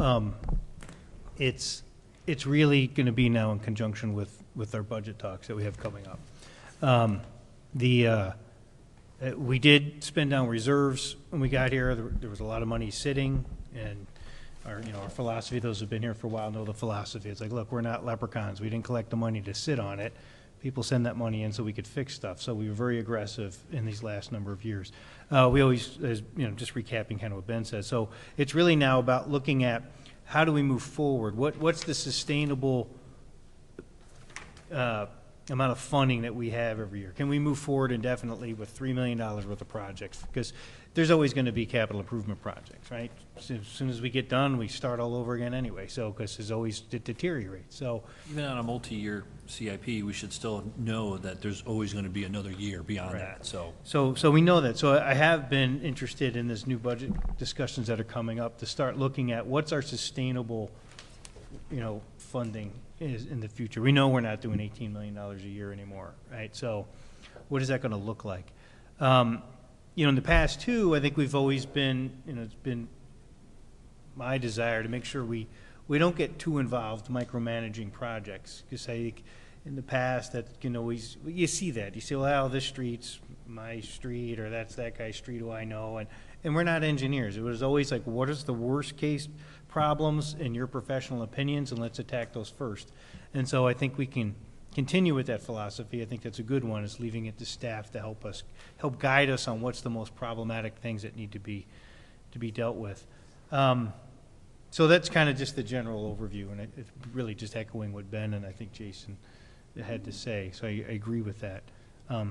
It's really going to be now in conjunction with our budget talks that we have coming up. We did spend down reserves when we got here. There was a lot of money sitting, and our philosophy, those who've been here for a while know the philosophy. It's like, look, we're not leprechauns. We didn't collect the money to sit on it. People send that money in so we could fix stuff. So we were very aggressive in these last number of years. We always, just recapping kind of what Ben said. So it's really now about looking at how do we move forward? What's the sustainable amount of funding that we have every year? Can we move forward indefinitely with $3 million worth of projects? Because there's always going to be capital improvement projects, right? As soon as we get done, we start all over again anyway. So, because there's always, it deteriorates. So, even on a multi-year CIP, we should still know that there's always going to be another year beyond that. So we know that. So I have been interested in this new budget discussions that are coming up to start looking at what's our sustainable, funding is in the future. We know we're not doing $18 million a year anymore, right? So what is that going to look like? In the past too, I think we've always been, it's been my desire to make sure we don't get too involved micromanaging projects. Because I think in the past that you see that. You say, well, this street's my street, or that's that guy's street who I know, and we're not engineers. It was always like, what is the worst case problems in your professional opinions, and let's attack those first. And so I think we can continue with that philosophy. I think that's a good one, is leaving it to staff to help guide us on what's the most problematic things that need to be dealt with. So that's kind of just the general overview, and it's really just echoing what Ben and I think Jason had to say. So I agree with that.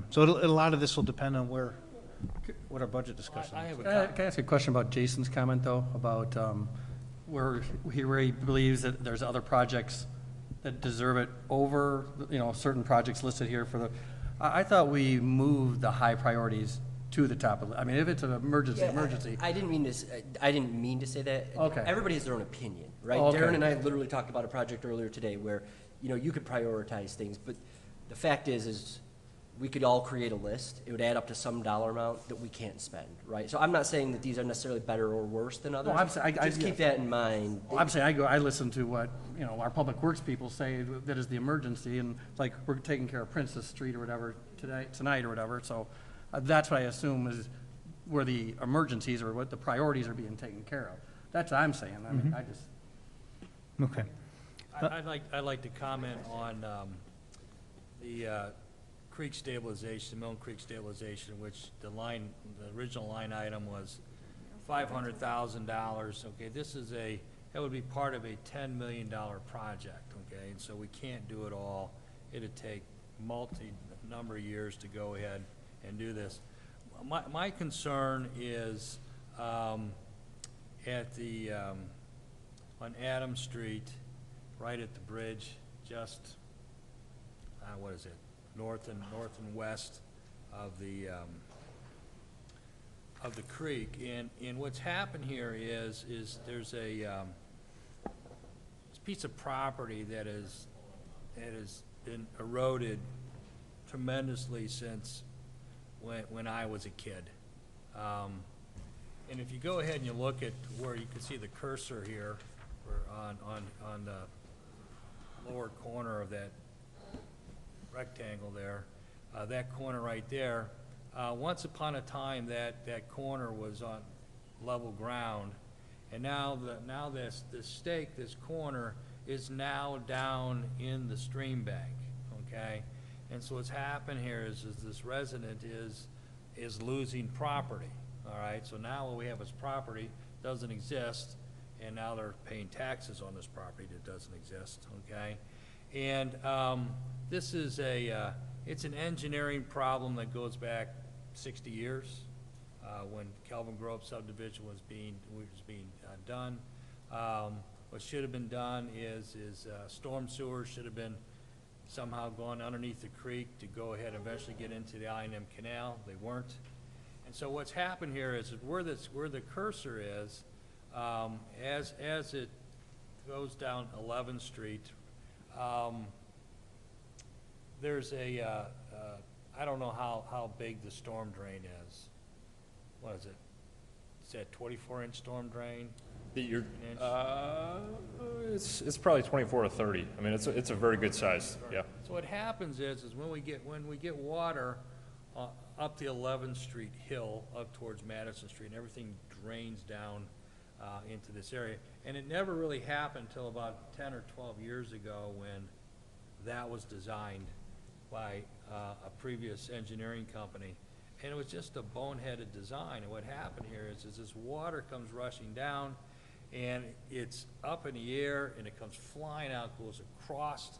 So a lot of this will depend on what our budget discussion is. Can I ask a question about Jason's comment, though, about where he believes that there's other projects that deserve it over, certain projects listed here for the, I thought we moved the high priorities to the top of the, if it's an emergency. I didn't mean to say that. Okay. Everybody has their own opinion, right? Okay. Darren and I literally talked about a project earlier today where, you could prioritize things, but the fact is we could all create a list. It would add up to some dollar amount that we can't spend, right? So I'm not saying that these are necessarily better or worse than others. Just keep that in mind. Well, I'm saying I listen to what, our public works people say that is the emergency, and it's like we're taking care of Princess Street or whatever tonight or whatever. So that's what I assume is where the emergencies or what the priorities are being taken care of. That's what I'm saying. I just. Okay. I'd like to comment on the creek stabilization, Milne Creek stabilization, which the original line item was $500,000. Okay, that would be part of a $10 million project, okay? And so we can't do it all. It'd take number of years to go ahead and do this. My concern is at the, on Adams Street, right at the bridge, just, what is it, north and west of the creek. And what's happened here is there's a piece of property that has been eroded tremendously since when I was a kid. And if you go ahead and you look at where you can see the cursor here, on the lower corner of that rectangle there, that corner right there, once upon a time that corner was on level ground, and now this stake, this corner, is now down in the stream bank, okay? And so what's happened here is this resident is losing property, all right? So now what we have is property doesn't exist, and now they're paying taxes on this property that doesn't exist, okay? And this is it's an engineering problem that goes back 60 years when Kelvin Grove subdivision was being done. What should have been done is storm sewers should have been somehow gone underneath the creek to go ahead and eventually get into the I&M Canal. They weren't. And so what's happened here is where the cursor is, as it goes down 11th Street, there's I don't know how big the storm drain is. What is it? Is that 24-inch storm drain? It's probably 24 to 30. I mean, it's a very good size. Yeah. So what happens is when we get water up the 11th Street hill up towards Madison Street, and everything drains down into this area, and it never really happened until about 10 or 12 years ago when that was designed by a previous engineering company, and it was just a boneheaded design. And what happened here is this water comes rushing down, and it's up in the air, and it comes flying out, goes across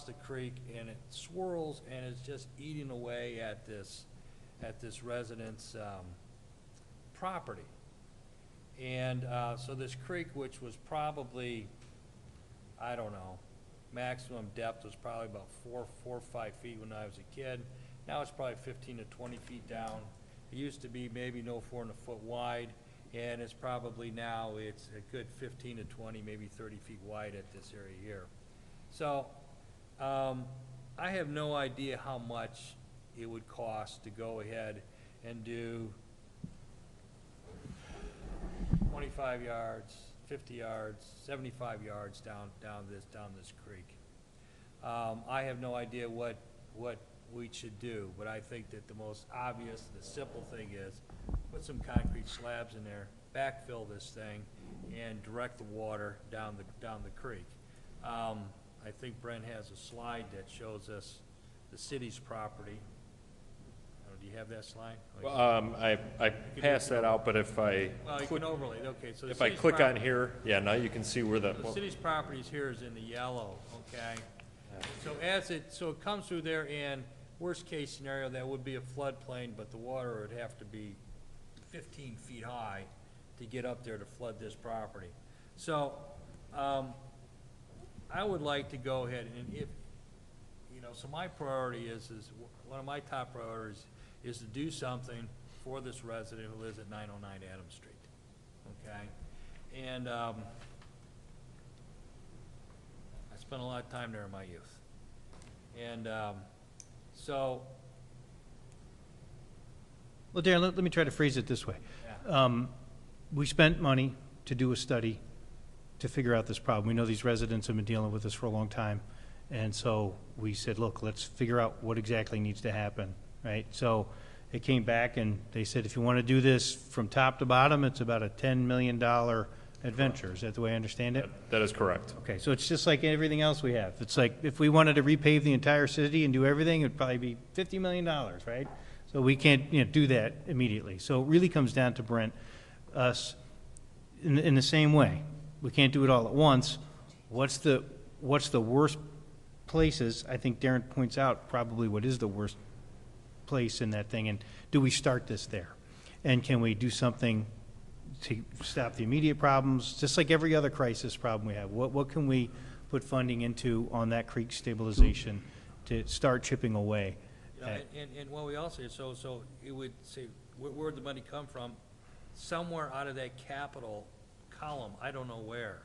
the creek, and it swirls, and it's just eating away at this resident's property. And so this creek, which was probably, I don't know, maximum depth was probably about 4 or 5 feet when I was a kid. Now it's probably 15 to 20 feet down. It used to be maybe no 4 foot wide, and it's probably now it's a good 15 to 20, maybe 30 feet wide at this area here. So I have no idea how much it would cost to go ahead and do 25 yards, 50 yards, 75 yards down this creek. I have no idea what we should do, but I think that the most obvious, the simple thing is put some concrete slabs in there, backfill this thing, and direct the water down the creek. I think Brent has a slide that shows us the city's property. Do you have that slide? Well, I passed that out, but if I you can overlay. Okay, so if I click on here, yeah, now you can see where the city's properties here is in the yellow. Okay, so it comes through there, and worst case scenario that would be a floodplain, but the water would have to be 15 feet high to get up there to flood this property. So I would like to go ahead and so my priority is one of my top priorities is to do something for this resident who lives at 909 Adams Street, okay? And I spent a lot of time there in my youth. And so... Well, Darren, let me try to phrase it this way. Yeah. We spent money to do a study to figure out this problem. We know these residents have been dealing with this for a long time. And so we said, look, let's figure out what exactly needs to happen, right? So it came back and they said, if you want to do this from top to bottom, it's about a $10 million adventure. Is that the way I understand it? That is correct. Okay, so it's just like everything else we have. It's like if we wanted to repave the entire city and do everything, it'd probably be $50 million, right? So we can't, do that immediately. So it really comes down to, Brent, us in the same way. We can't do it all at once. What's the worst places? I think Darren points out probably what is the worst place in that thing, and do we start this there? And can we do something to stop the immediate problems, just like every other crisis problem we have? What can we put funding into on that creek stabilization to start chipping away? And what we also, so it would say, where'd the money come from? Somewhere out of that capital column, I don't know where.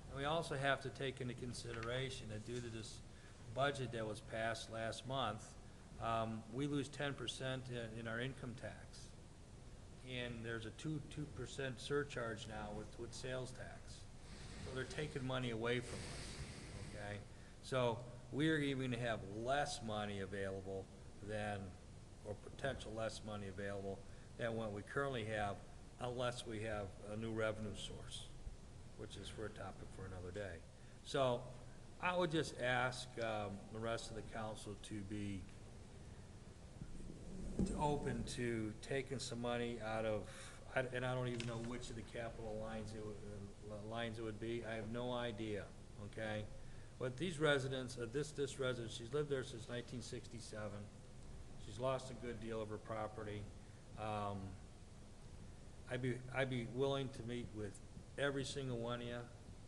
And we also have to take into consideration that due to this budget that was passed last month, we lose 10% in our income tax. And there's a 2% surcharge now with sales tax. So they're taking money away from us, okay? So we're even going to have less money available than, or potential less money available than what we currently have, unless we have a new revenue source, which is for a topic for another day. So I would just ask the rest of the council to be open to taking some money out of, and I don't even know which of the capital lines it would be. I have no idea, okay? But these residents, this resident, she's lived there since 1967. She's lost a good deal of her property. I'd be willing to meet with every single one of you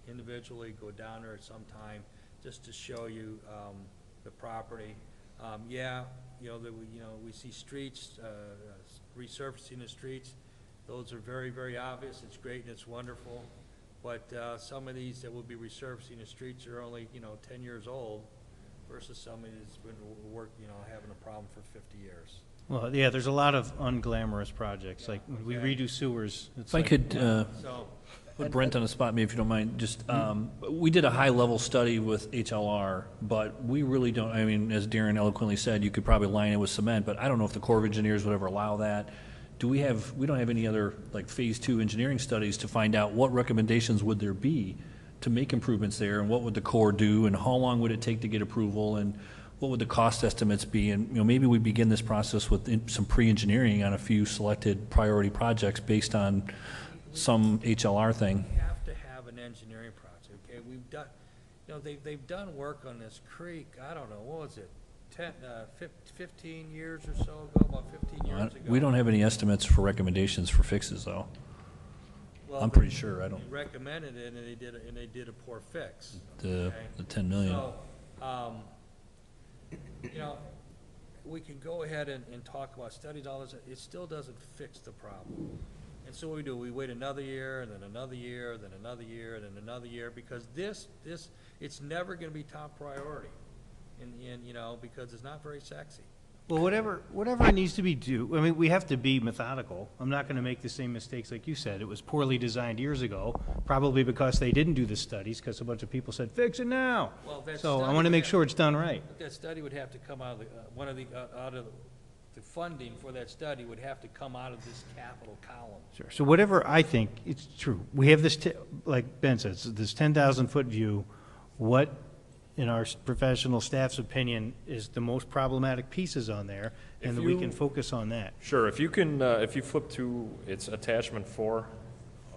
individually, go down there at some time just to show you the property. Yeah, we see streets, resurfacing the streets. Those are very, very obvious. It's great and it's wonderful. But some of these that will be resurfacing the streets are only, 10 years old versus somebody that's been having a problem for 50 years. Well, yeah, there's a lot of unglamorous projects. Like when we redo sewers. If I could put Brent on the spot, maybe if you don't mind, just, we did a high-level study with HLR, but we really don't, I mean, as Darren eloquently said, you could probably line it with cement, but I don't know if the Corps of Engineers would ever allow that. We don't have any other, like, Phase 2 engineering studies to find out what recommendations would there be to make improvements there, and what would the Corps do, and how long would it take to get approval, and what would the cost estimates be? And, maybe we begin this process with some pre-engineering on a few selected priority projects based on some HLR thing. We have to have an engineering project, okay? We've done, they've done work on this creek, I don't know, what was it, 15 years or so ago, about 15 years ago? We don't have any estimates for recommendations for fixes, though. Well, I'm pretty sure, I don't. They recommended it, and they did a poor fix. The 10 million. So, we can go ahead and talk about studies, all this, it still doesn't fix the problem. And so what we do, we wait another year, and then another year, then another year, and then another year, because this, it's never gonna be top priority. And because it's not very sexy. Well, whatever it needs to be I mean, we have to be methodical. I'm not going to make the same mistakes like you said. It was poorly designed years ago, probably because they didn't do the studies, because a bunch of people said, fix it now. Well, so I want to make sure it's done right. But that study would have to come out of the funding for that study would have to come out of this capital column. Sure. So whatever I think, it's true. We have this, like Ben says, this 10,000-foot view. What, in our professional staff's opinion, is the most problematic pieces on there, and we can focus on that. Sure. If you can, if you flip to its attachment 4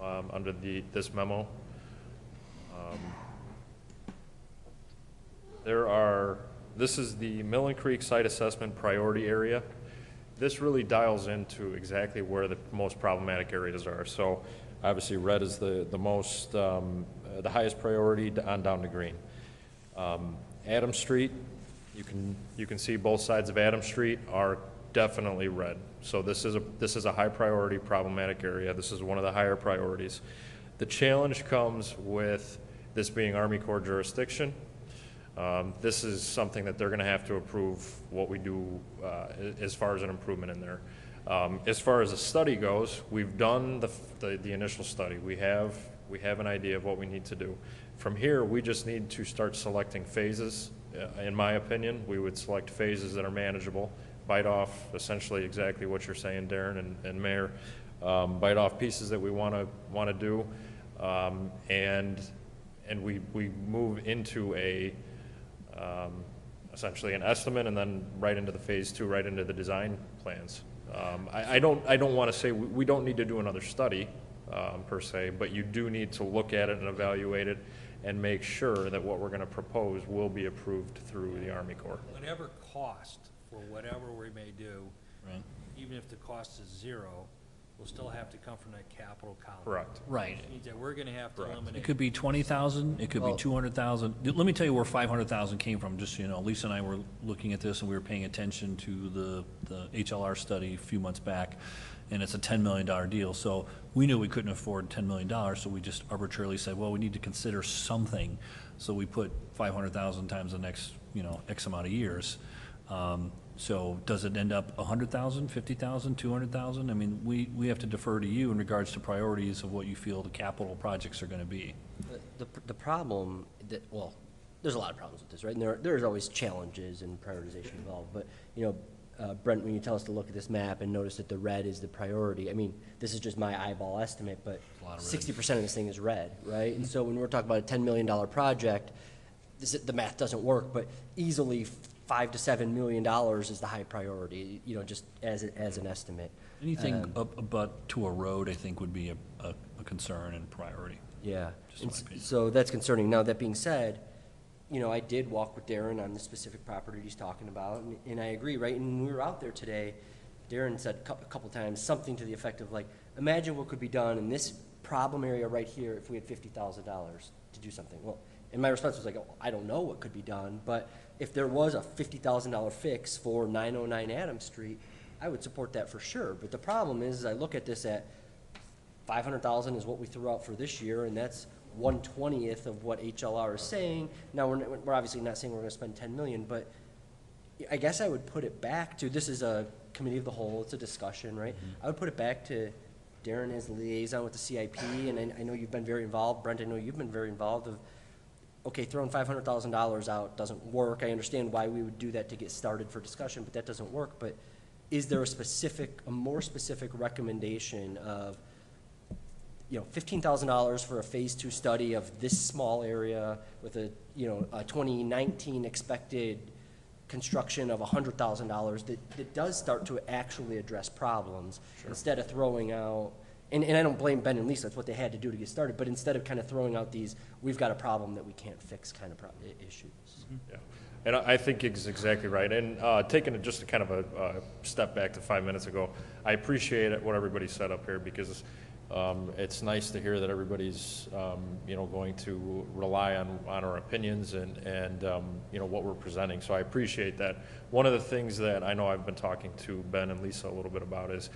under this memo, this is the Millen Creek Site Assessment Priority Area. This really dials into exactly where the most problematic areas are. So obviously red is the highest priority on down to green. Adams Street, you can see both sides of Adams Street are definitely red. So this is a high priority problematic area. This is one of the higher priorities. The challenge comes with this being Army Corps jurisdiction. This is something that they're going to have to approve what we do as far as an improvement in there. As far as the study goes, we've done the initial study. We have an idea of what we need to do. From here, we just need to start selecting phases. In my opinion, we would select phases that are manageable, bite off essentially exactly what you're saying, Darren and Mayor, bite off pieces that we want to do. And we move into essentially an estimate, and then right into the phase 2, right into the design plans. I don't want to say we don't need to do another study per se, but you do need to look at it and evaluate it and make sure that what we're going to propose will be approved through the Army Corps. Whatever cost for whatever we may do, Right. even if the cost is 0, will still have to come from that capital column. Correct. Right. Which means that we're gonna have to Correct. eliminate. It could be 20,000, it could be 200,000. Let me tell you where 500,000 came from, just so you know. Lisa and I were looking at this, and we were paying attention to the HLR study a few months back, and it's a $10 million deal. So we knew we couldn't afford $10 million, so we just arbitrarily said, well, we need to consider something. So we put 500,000 times the next, X amount of years. So does it end up 100,000, 50,000, 200,000? I mean, we have to defer to you in regards to priorities of what you feel the capital projects are going to be. The problem well, there's a lot of problems with this, right? And there's always challenges and prioritization involved. But, Brent, when you tell us to look at this map and notice that the red is the priority, I mean, this is just my eyeball estimate, but 60% of this thing is red, right? And so when we're talking about a $10 million project, the math doesn't work, but easily $5 to $7 million is the high priority, just as an estimate. Anything but to a road, I think, would be a concern and priority. Yeah, Just in my opinion. so that's concerning. Now, that being said, I did walk with Darren on the specific property he's talking about, and I agree, right? And when we were out there today, Darren said a couple times something to the effect of, like, imagine what could be done in this problem area right here if we had $50,000 to do something. Well, and my response was like, I don't know what could be done, but if there was a $50,000 fix for 909 Adams Street, I would support that for sure. But the problem is, I look at this at 500,000 is what we threw out for this year, and that's 1/20th of what HLR is saying. Now, we're obviously not saying we're going to spend 10 million, but I guess I would put it back to, this is a committee of the whole, it's a discussion, right? Mm-hmm. I would put it back to Darren as the liaison with the CIP, and I know you've been very involved. Brent, I know you've been very involved of, okay, throwing $500,000 out doesn't work. I understand why we would do that to get started for discussion, but that doesn't work. But is there a more specific recommendation of, $15,000 for a phase 2 study of this small area with a 2019 expected construction of $100,000 that does start to actually address problems instead of throwing out, and I don't blame Ben and Lisa, that's what they had to do to get started, but instead of kind of throwing out these, we've got a problem that we can't fix kind of issues. Yeah, and I think it's exactly right. And taking it just a kind of a step back to 5 minutes ago, I appreciate what everybody said up here, because it's nice to hear that everybody's going to rely on our opinions and what we're presenting. So I appreciate that. One of the things that I know I've been talking to Ben and Lisa a little bit about is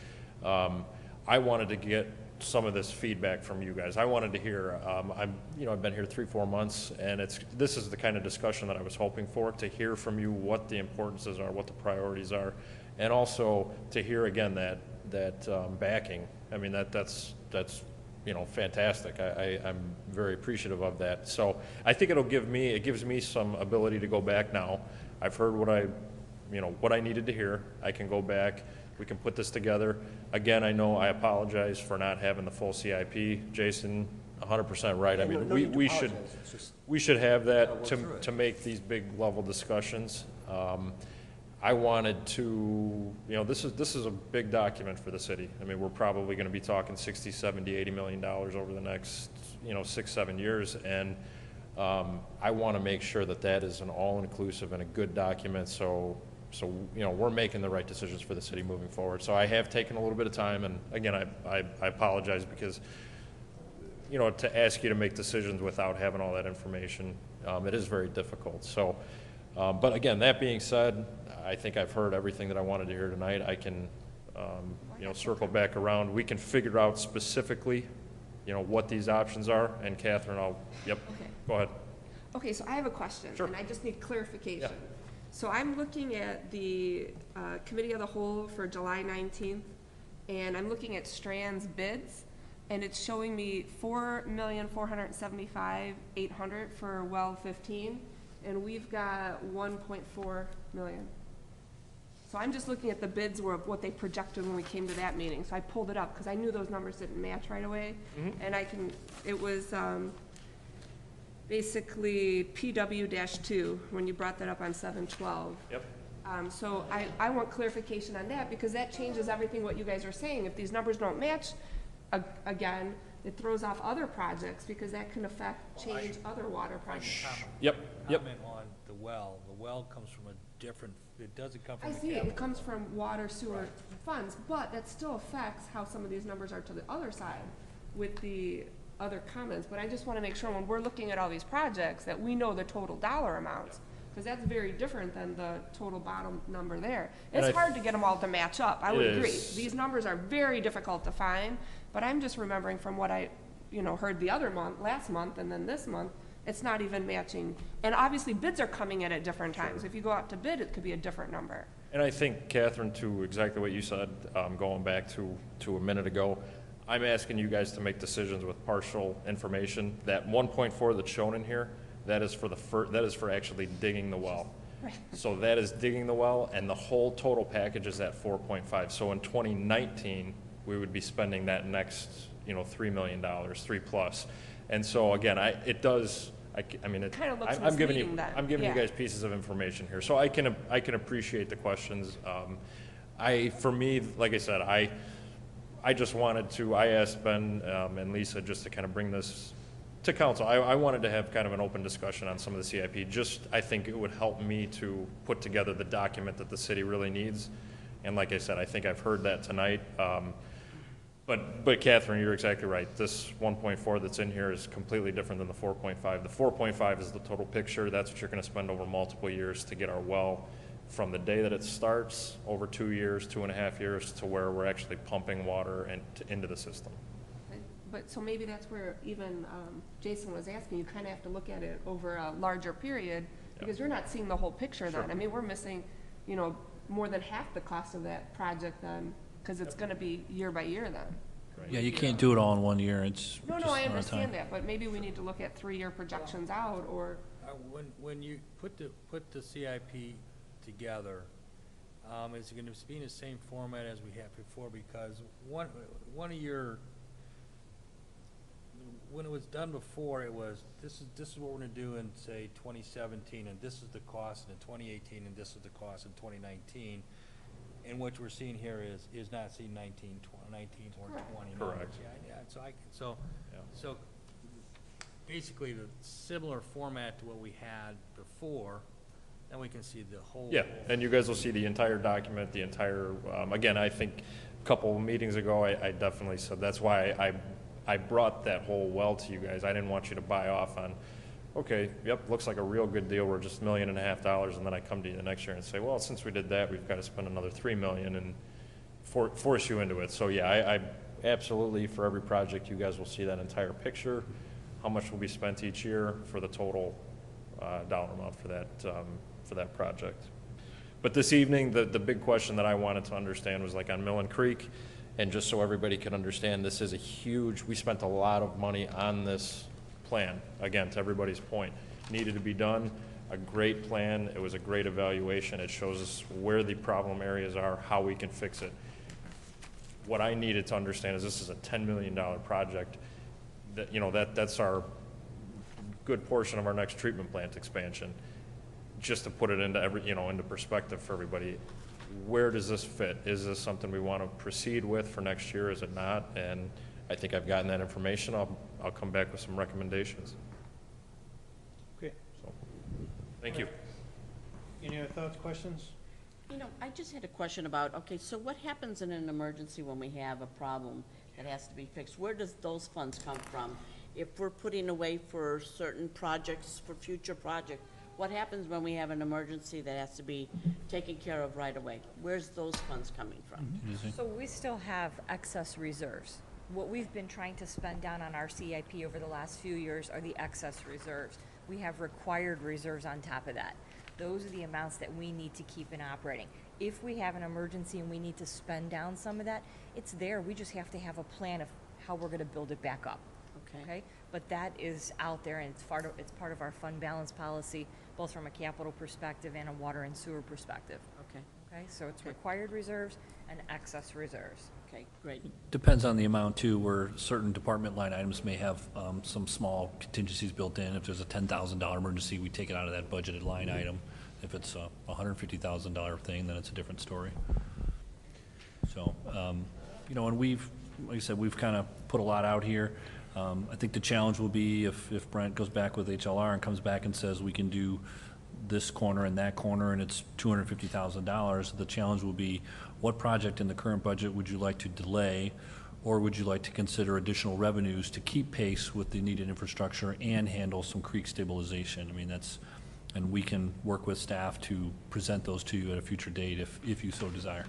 I wanted to get some of this feedback from you guys. I wanted to hear, I've been here 3-4 months, and this is the kind of discussion that I was hoping for, to hear from you what the importances are, what the priorities are, and also to hear again that backing. I mean, that's fantastic. I'm very appreciative of that. So I think it gives me some ability to go back now. I've heard what I needed to hear. I can go back. We can put this together. Again, I know I apologize for not having the full CIP. Jason, 100% right. I mean, we should have that to make these big level discussions. I wanted to, this is a big document for the city. I mean, we're probably going to be talking 60, 70, $80 million over the next, 6-7 years. And I want to make sure that is an all-inclusive and a good document. So we're making the right decisions for the city moving forward. So I have taken a little bit of time. And again, I apologize because, to ask you to make decisions without having all that information, it is very difficult. So, but again, that being said, I think I've heard everything that I wanted to hear tonight. I can, circle back around. We can figure out specifically, what these options are. And Catherine, Okay. Go ahead. Okay, so I have a question, Sure. and I just need clarification. Yeah. So I'm looking at the committee of the whole for July 19th, and I'm looking at Strand's bids, and it's showing me $4,475,800 for well 15, and we've got 1.4 million. So I'm just looking at the bids were what they projected when we came to that meeting. So I pulled it up because I knew those numbers didn't match right away. And it was basically PW-2 when you brought that up on 7/12. Yep. So I want clarification on that because that changes everything what you guys are saying. If these numbers don't match, again, it throws off other projects because that can change other water projects. Yep, yep. Comment on the well. The well comes from a different, it doesn't come from I the see, it capital. comes from water sewer funds, but that still affects how some of these numbers are to the other side with the other comments. But I just want to make sure when we're looking at all these projects that we know the total dollar amounts, because that's very different than the total bottom number there. And It's hard to get them all to match up, I would It agree. is. These numbers are very difficult to find, but I'm just remembering from what I, heard the other month, last month, and then this month, it's not even matching. And obviously bids are coming in at different times. If you go out to bid, it could be a different number. And I think, Catherine, to exactly what you said, going back to a minute ago, I'm asking you guys to make decisions with partial information. That 1.4 that's shown in here, that is for actually digging the well. Right. So that is digging the well, and the whole total package is at 4.5. So in 2019, we would be spending that next, $3 million, 3+. And so again, it Kinda looks I'm giving misleading then. I'm giving you Yeah. guys pieces of information here, so I can appreciate the questions. For me, like I said, I just wanted to, I asked Ben and Lisa just to kind of bring this to council. I wanted to have kind of an open discussion on some of the CIP. I think it would help me to put together the document that the city really needs. And like I said, I think I've heard that tonight. But Catherine, you're exactly right. This 1.4 that's in here is completely different than the 4.5. The 4.5 is the total picture. That's what you're going to spend over multiple years to get our well from the day that it starts, over 2 years, 2.5 years, to where we're actually pumping water into the system. But so maybe that's where even Jason was asking, you kind of have to look at it over a larger period because you're not seeing the whole picture then. Sure. I mean, we're missing, more than half the cost of that project then because it's going to be year by year then. Yeah, you can't do it all in 1 year. It's No, just I not understand time. that, but maybe we need to look at 3-year projections out or, When you put the CIP together, is it going to be in the same format as we had before? Because one of your, when it was done before, it was, this is what we're going to do in, say, 2017, and this is the cost in 2018, and this is the cost in 2019. And what we're seeing here is not seeing 19 or 20 numbers. Correct. So basically the similar format to what we had before, then we can see the whole. Yeah, and you guys will see the entire document, the entire, again, I think a couple of meetings ago, I definitely said, that's why I brought that whole well to you guys. I didn't want you to buy off on, okay, yep, looks like a real good deal, we're just $1.5 million, and then I come to you the next year and say, well, since we did that, we've got to spend another $3 million and force you into it. So yeah, I absolutely, for every project, you guys will see that entire picture, how much will be spent each year for the total dollar amount for that project. But this evening, the big question that I wanted to understand was like on Millen Creek, and just so everybody can understand, this is we spent a lot of money on this plan. Again, to everybody's point, needed to be done, a great plan, it was a great evaluation, it shows us where the problem areas are, how we can fix it. What I needed to understand is this is a $10 million project, that's our good portion of our next treatment plant expansion. Just to put it into into perspective for everybody, where does this fit? Is this something we want to proceed with for next year? Is it not? And I think I've gotten that information. I'll come back with some recommendations. Okay. So, thank you. Any other thoughts, questions? I just had a question about, okay, so what happens in an emergency when we have a problem that has to be fixed? Where does those funds come from? If we're putting away for certain projects, for future projects, what happens when we have an emergency that has to be taken care of right away? Where's those funds coming from? So we still have excess reserves. What we've been trying to spend down on our CIP over the last few years are the excess reserves. We have required reserves on top of that. Those are the amounts that we need to keep in operating. If we have an emergency and we need to spend down some of that, it's there. We just have to have a plan of how we're going to build it back up. Okay? But that is out there, and it's part of our fund balance policy, both from a capital perspective and a water and sewer perspective. Okay. Okay, so it's required reserves and excess reserves. Okay, great. Depends on the amount too, where certain department line items may have some small contingencies built in. If there's a $10,000 emergency, we take it out of that budgeted line item. If it's a $150,000 thing, then it's a different story. So, you know, and we've, like I said, we've kind of put a lot out here. I think the challenge will be if Brent goes back with HLR and comes back and says we can do this corner and that corner and it's $250,000, the challenge will be what project in the current budget would you like to delay, or would you like to consider additional revenues to keep pace with the needed infrastructure and handle some creek stabilization? I mean, that's, and we can work with staff to present those to you at a future date if you so desire.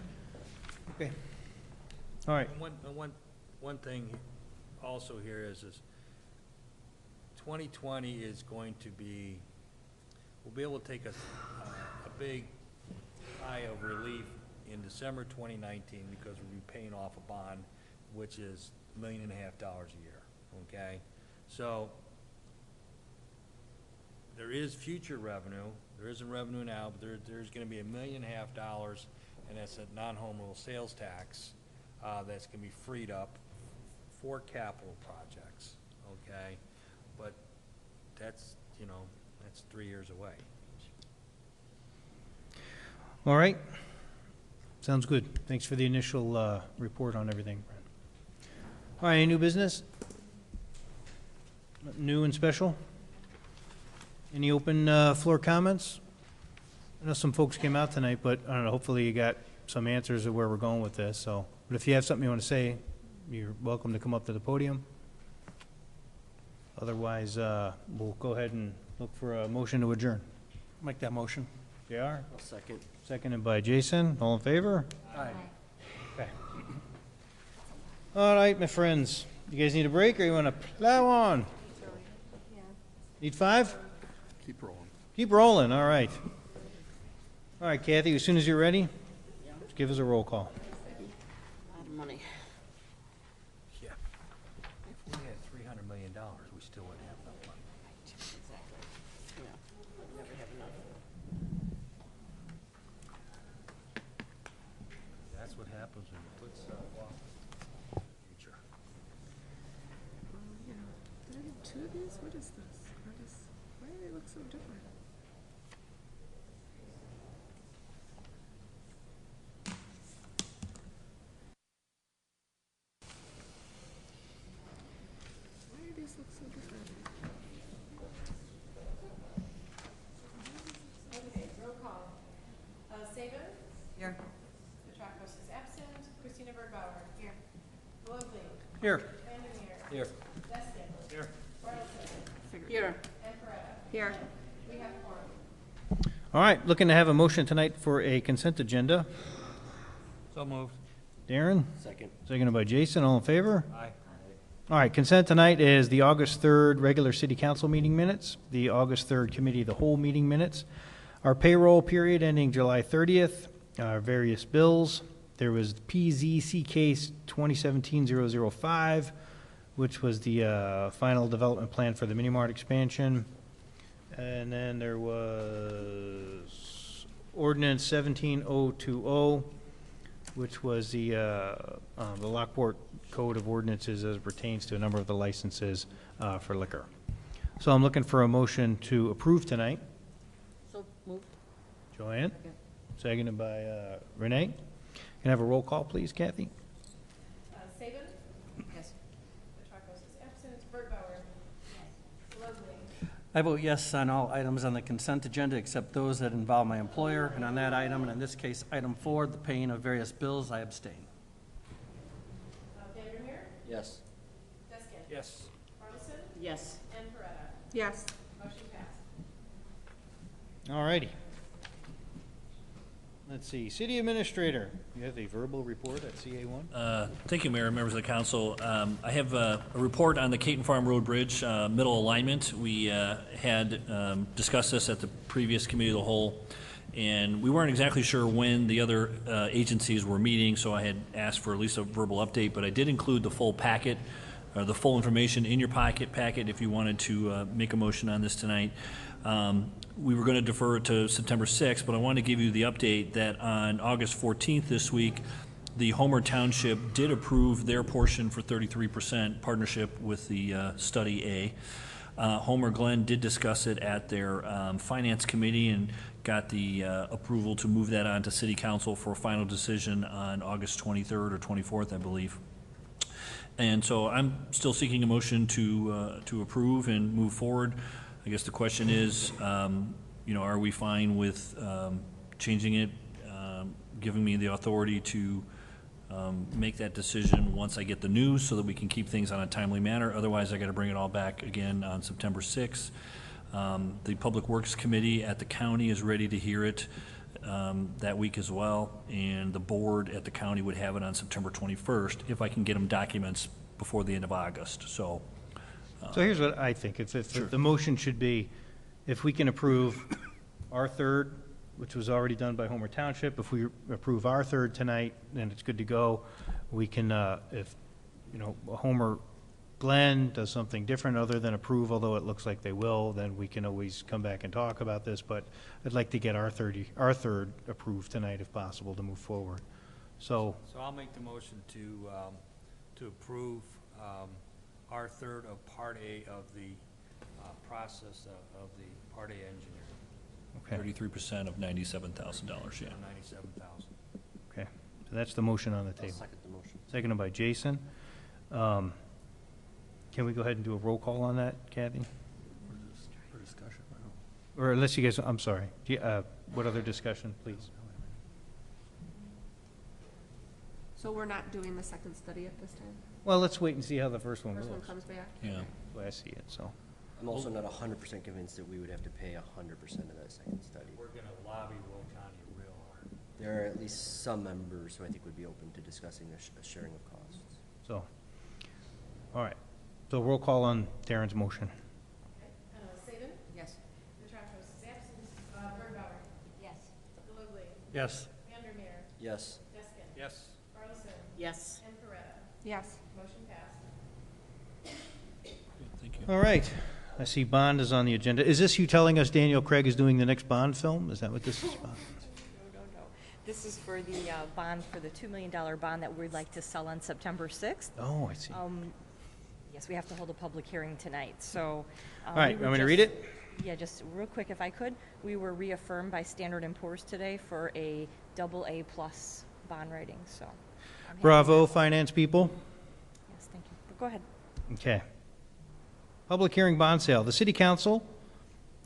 Okay. All right. And one thing also here is 2020 is going to be, we'll be able to take a big sigh of relief in December 2019 because we'll be paying off a bond, which is $1.5 million a year, okay? So there is future revenue. There isn't revenue now, but there's going to be $1.5 million, and that's a non-home rule sales tax that's going to be freed up for capital projects, okay? But that's, you know, that's 3 years away. All right. Sounds good. Thanks for the initial report on everything. All right, any new business? New and special? Any open floor comments? I know some folks came out tonight, but I don't know, hopefully you got some answers of where we're going with this. So, but if you have something you want to say, you're welcome to come up to the podium. Otherwise, we'll go ahead and look for a motion to adjourn. Make that motion. JR? I'll second. Seconded by Jason. All in favor? Aye. Okay. All right, my friends. You guys need a break or you want to plow on? Need 5? Keep rolling. Keep rolling. All right. All right, Kathy, as soon as you're ready, just give us a roll call. A lot of money. Yeah. If we had $300 million, we still wouldn't have enough money. Exactly. Yeah, never have enough. That's what happens when you put stuff off the future. Yeah. Did I have 2 of these? What is this? Why do they look so different? Why do these look so different? Okay, roll call. Saban? Here. Petrakos is absent. Christina Bergbauer? Here. Lovely? Here. Vandermeer? Here. Destin? Here. Morrison? Here. And Peretta? Here. We have quorum. All right, looking to have a motion tonight for a consent agenda. So moved. Darren? Second. Seconded by Jason. All in favor? Aye. All right, consent tonight is the August 3rd regular city council meeting minutes, the August 3rd committee of the whole meeting minutes, our payroll period ending July 30th, our various bills. There was PZC case 2017-005, which was the final development plan for the mini-mart expansion. And then there was ordinance 17020, which was the Lockport Code of Ordinances as it pertains to a number of the licenses for liquor. So I'm looking for a motion to approve tonight. So moved. Joanne? Seconded by Renee. Can I have a roll call, please, Kathy? Saban? Yes. Petrakos is absent. Bergbauer? Yes. Lovely? I vote yes on all items on the consent agenda except those that involve my employer. And on that item, and in this case, item 4, the paying of various bills, I abstain. Vandermeer? Yes. Destin? Yes. Morrison? Yes. And Peretta? Yes. Motion passed. All righty. Let's see, City Administrator, you have a verbal report at CA1? Thank you, Mayor, members of the council. I have a report on the Caton Farm Road Bridge middle alignment. We had discussed this at the previous committee of the whole, and we weren't exactly sure when the other agencies were meeting, so I had asked for at least a verbal update, but I did include the full packet, or the full information in your packet if you wanted to make a motion on this tonight. we were going to defer it to September 6th, but I want to give you the update that on August 14th this week, the Homer Township did approve their portion for 33% partnership with the Study A. Homer Glen did discuss it at their Finance Committee and got the approval to move that on to City Council for a final decision on August 23rd or 24th, I believe. And so I'm still seeking a motion to approve and move forward. I guess the question is, are we fine with changing it, giving me the authority to make that decision once I get the news so that we can keep things on a timely manner? Otherwise, I got to bring it all back again on September 6th. The Public Works Committee at the county is ready to hear it that week as well, and the board at the county would have it on September 21st if I can get them documents before the end of August. So here's what I think. The motion should be, if we can approve our third, which was already done by Homer Township, if we approve our third tonight, then it's good to go. We can, if, Homer Glen does something different other than approve, although it looks like they will, then we can always come back and talk about this, but I'd like to get our third approved tonight if possible to move forward. So I'll make the motion to approve our third of Part A of the process of the Part A engineering. 33% of $97,000, yeah. 97,000. Okay, so that's the motion on the table. Second the motion. Seconded by Jason. Can we go ahead and do a roll call on that, Kathy? For discussion. Or unless you guys, I'm sorry. What other discussion, please? So we're not doing the second study at this time? Well, let's wait and see how the first one goes. First one comes back? Yeah. The way I see it, so. I'm also not 100% convinced that we would have to pay 100% of that second study. We're going to lobby Will County real hard. There are at least some members who I think would be open to discussing a sharing of costs. So, all right. So roll call on Darren's motion. Saban? Yes. Petracco is absent. Birdbauer? Yes. Galugli? Yes. Vandermeer? Yes. Deskin? Yes. Carlson? Yes. And Coretta? Yes. Motion passed. Thank you. All right. I see bond is on the agenda. Is this you telling us Daniel Craig is doing the next Bond film? Is that what this is about? No. This is for the bond, for the $2 million bond that we'd like to sell on September 6th. Oh, I see. Yes, we have to hold a public hearing tonight, so. All right, want me to read it? Yeah, just real quick if I could. We were reaffirmed by Standard & Poor's today for a AA+ bond rating, so. I'm happy. Bravo, finance people. Yes, thank you. But go ahead. Okay. Public hearing bond sale. The City Council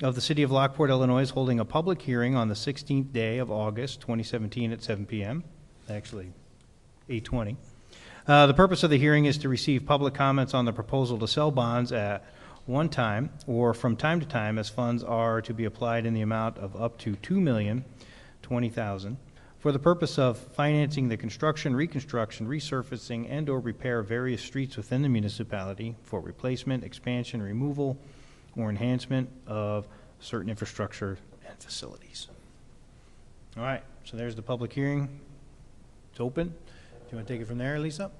of the City of Lockport, Illinois is holding a public hearing on the 16th day of August, 2017 at 7 p.m., actually 8:20. The purpose of the hearing is to receive public comments on the proposal to sell bonds at one time or from time to time as funds are to be applied in the amount of up to $2,020,000 for the purpose of financing the construction, reconstruction, resurfacing, and/or repair of various streets within the municipality for replacement, expansion, removal, or enhancement of certain infrastructure and facilities. All right, so there's the public hearing. It's open. Do you want to take it from there, Lisa?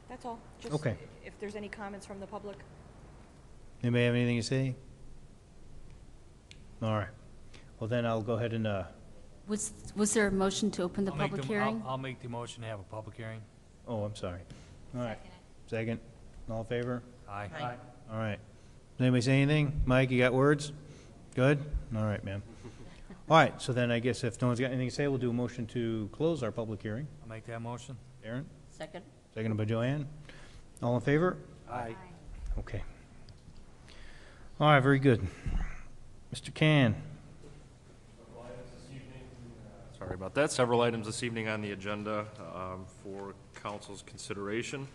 That's all. Just Okay. If there's any comments from the public. Anybody have anything to say? All right. Well, then I'll go ahead and, Was there a motion to open the public hearing? I'll make the motion to have a public hearing. oh, I'm sorry. All right. Second. All in favor? Aye. All right. Does anybody say anything? Mike, you got words? Good? All right, man. All right, so then I guess if no one's got anything to say, we'll do a motion to close our public hearing. I'll make that motion. Aaron? Second? Seconded by Joanne. All in favor? Aye. Okay. All right, very good. Mr. Can. Sorry about that. Several items this evening on the agenda for council's consideration.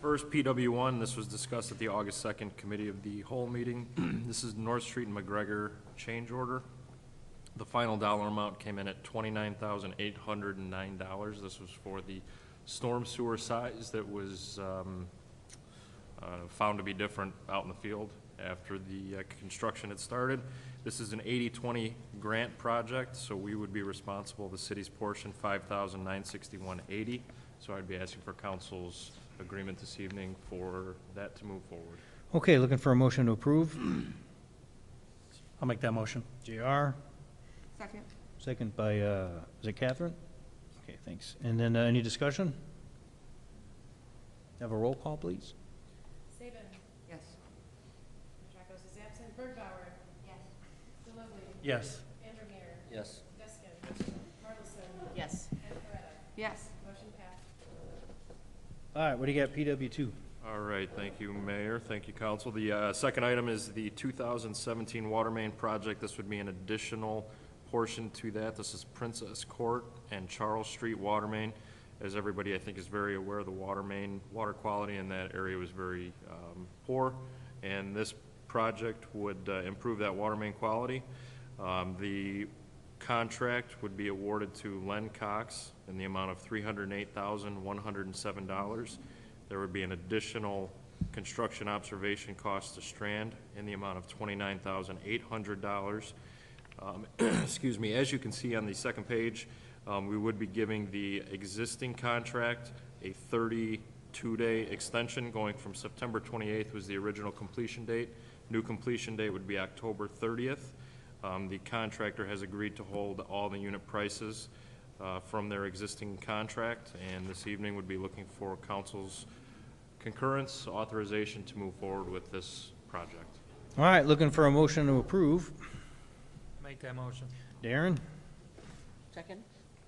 First, PW1, this was discussed at the August 2nd Committee of the Whole meeting. This is North Street and McGregor change order. The final dollar amount came in at $29,809. This was for the storm sewer size that was found to be different out in the field after the construction had started. This is an 80-20 grant project, so we would be responsible, the city's portion, $5,961.80. So I'd be asking for council's agreement this evening for that to move forward. Okay, looking for a motion to approve. I'll make that motion. JR, Second. second by, is it Catherine? Okay, thanks. And then any discussion? Have a roll call, please. Saban. Yes. Petracco is absent. Birdbauer. Yes. Delovely. Yes. Vandermeer. Yes. Veskin. Marlison. Yes. And Coretta. Yes. Motion passed. All right, what do you got, PW2? All right, thank you, Mayor. Thank you, Council. The second item is the 2017 water main project. This would be an additional portion to that. This is Princess Court and Charles Street water main. As everybody, I think, is very aware, the water quality in that area was very poor, and this project would improve that water main quality. The contract would be awarded to Len Cox in the amount of $308,107. There would be an additional construction observation cost to Strand in the amount of $29,800. Excuse me, as you can see on the second page, we would be giving the existing contract a 32-day extension, going from September 28th was the original completion date. New completion date would be October 30th. The contractor has agreed to hold all the unit prices from their existing contract, and this evening would be looking for council's concurrence, authorization to move forward with this project. All right, looking for a motion to approve. Make that motion. Darren, Second?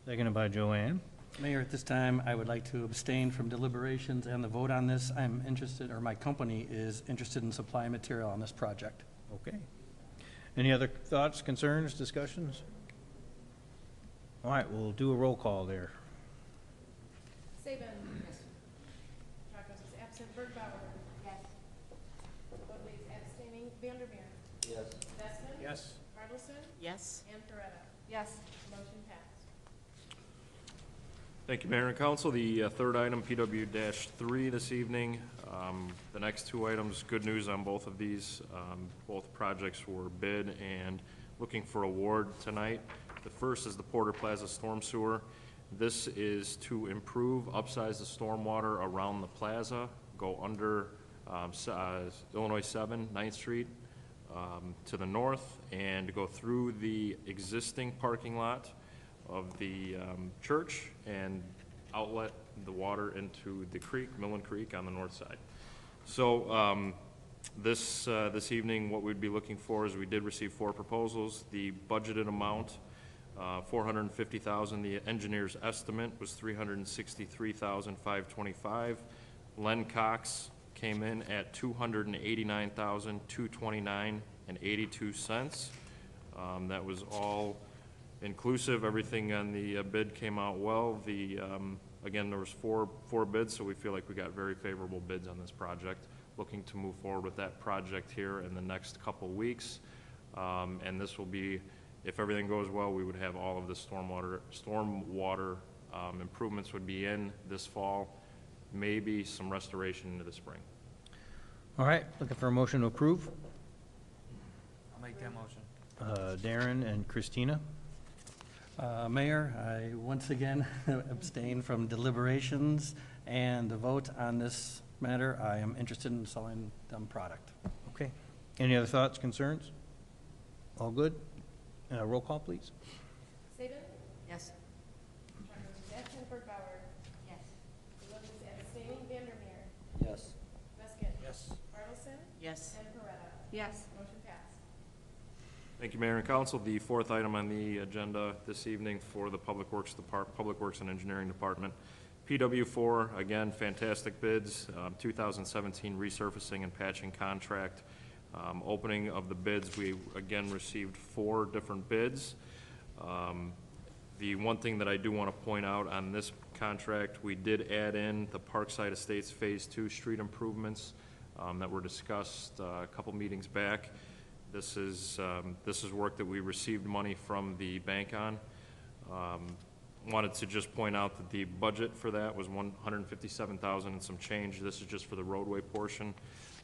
seconded by Joanne. Mayor, at this time, I would like to abstain from deliberations and the vote on this. I'm interested, or my company is interested in supplying material on this project. Okay. Any other thoughts, concerns, discussions? All right, we'll do a roll call there. Saban. Yes. Petracco is absent. Birdbauer. Yes. Delovely is abstaining. Vandermeer. Yes. Veskin. Yes. Marlison. Yes. And Coretta. Yes. Motion passed. Thank you, Mayor and Council. The third item, PW-3 this evening. The next two items, good news on both of these. Both projects were bid and looking for award tonight. The first is the Porter Plaza Storm Sewer. This is to improve, upsize the stormwater around the plaza, go under Illinois 7, 9th Street to the north, and go through the existing parking lot of the church and outlet the water into the creek, Millen Creek, on the north side. So this evening, what we'd be looking for is we did receive 4 proposals. The budgeted amount, $450,000. The engineer's estimate was $363,525. Len Cox came in at $289,229.82. That was all inclusive. Everything on the bid came out well. Again, there was four bids, so we feel like we got very favorable bids on this project. Looking to move forward with that project here in the next couple weeks. And this will be, if everything goes well, we would have all of the stormwater improvements would be in this fall, maybe some restoration into the spring. All right, looking for a motion to approve. I'll make that motion. Darren and Christina. Mayor, I once again abstain from deliberations and the vote on this matter. I am interested in selling them product. Okay. Any other thoughts, concerns? All good? Roll call, please. Saban. Yes. Petracco is absent. Birdbauer. Yes. Delovely is abstaining. Vandermeer. Yes. Veskin. Yes. Marlison. Yes. And Coretta. Yes. Motion passed. Thank you, Mayor and Council. The fourth item on the agenda this evening for the Public Works and Engineering Department. PW4, again, fantastic bids, 2017 resurfacing and patching contract. Opening of the bids, we again received 4 different bids. The one thing that I do want to point out on this contract, we did add in the Parkside Estates Phase 2 street improvements that were discussed a couple meetings back. This is work that we received money from the bank on. Wanted to just point out that the budget for that was $157,000 and some change. This is just for the roadway portion.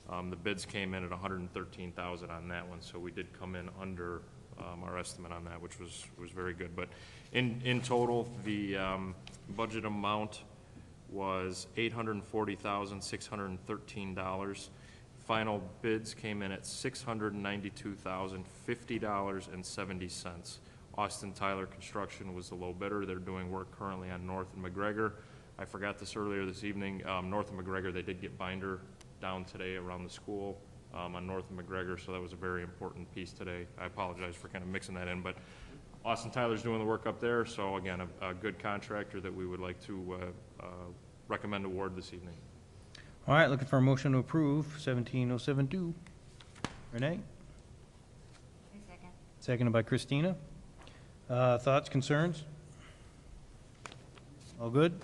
The bids came in at $113,000 on that one, so we did come in under our estimate on that, which was very good. But in total, the budget amount was $840,613. final bids came in at $692,050.70. Austin Tyler Construction was the low bidder. They're doing work currently on North and McGregor. I forgot this earlier this evening. North and McGregor, they did get binder down today around the school on North and McGregor, so that was a very important piece today. I apologize for kind of mixing that in, but Austin Tyler's doing the work up there, so again, a good contractor that we would like to recommend award this evening. All right, looking for a motion to approve 17072. Renee? Second. Seconded by Christina. Thoughts, concerns? All good?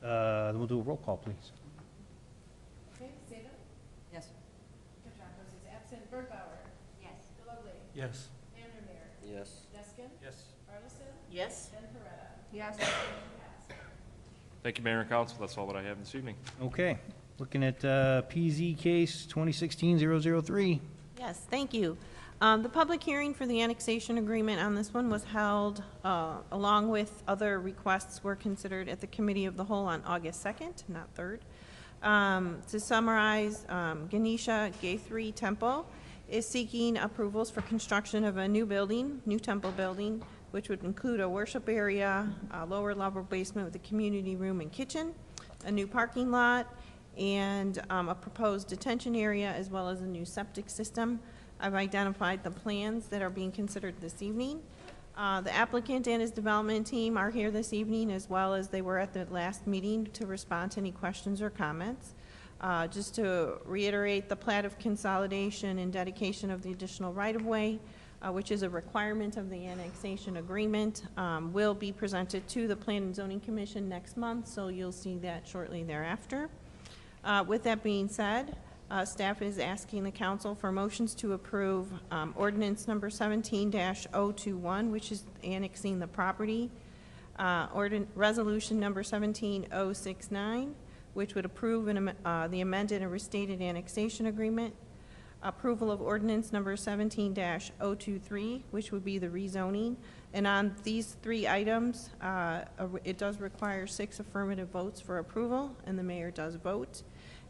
Then we'll do a roll call, please. Okay, Saban, Yes. Petrakos is absent, Bergbauer, Yes. Lovely, Yes. Vandermeer, Yes. Deskin, Yes. Arlison, Yes? and Coretta. Yes. Motion passed. Thank you, Mayor and Council. That's all that I have this evening. Okay, looking at PZ case 2016-003. Yes, thank you. The public hearing for the annexation agreement on this one was held, along with other requests were considered at the Committee of the Whole on August 2nd, not 3rd. To summarize, Ganesha Gaithri Temple is seeking approvals for construction of a new building, new temple building, which would include a worship area, a lower level basement with a community room and kitchen, a new parking lot, and a proposed detention area, as well as a new septic system. I've identified the plans that are being considered this evening. The applicant and his development team are here this evening, as well as they were at the last meeting to respond to any questions or comments. Just to reiterate, the plat of consolidation and dedication of the additional right-of-way, which is a requirement of the annexation agreement, will be presented to the Plan and Zoning Commission next month, so you'll see that shortly thereafter. With that being said, staff is asking the council for motions to approve ordinance number 17-021, which is annexing the property, resolution number 17-069, which would approve the amended and restated annexation agreement, approval of ordinance number 17-023, which would be the rezoning. And on these three items, it does require 6 affirmative votes for approval, and the mayor does vote.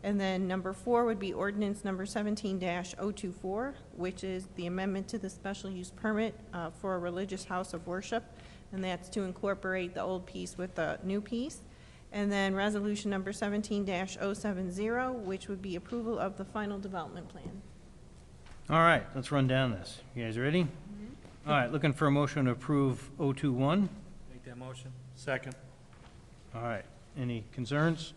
And then number 4 would be ordinance number 17-024, which is the amendment to the special use permit for a religious house of worship, and that's to incorporate the old piece with the new piece. And then resolution number 17-070, which would be approval of the final development plan. All right, let's run down this. You guys ready? All right, looking for a motion to approve 021. Make that motion. Second. All right, any concerns?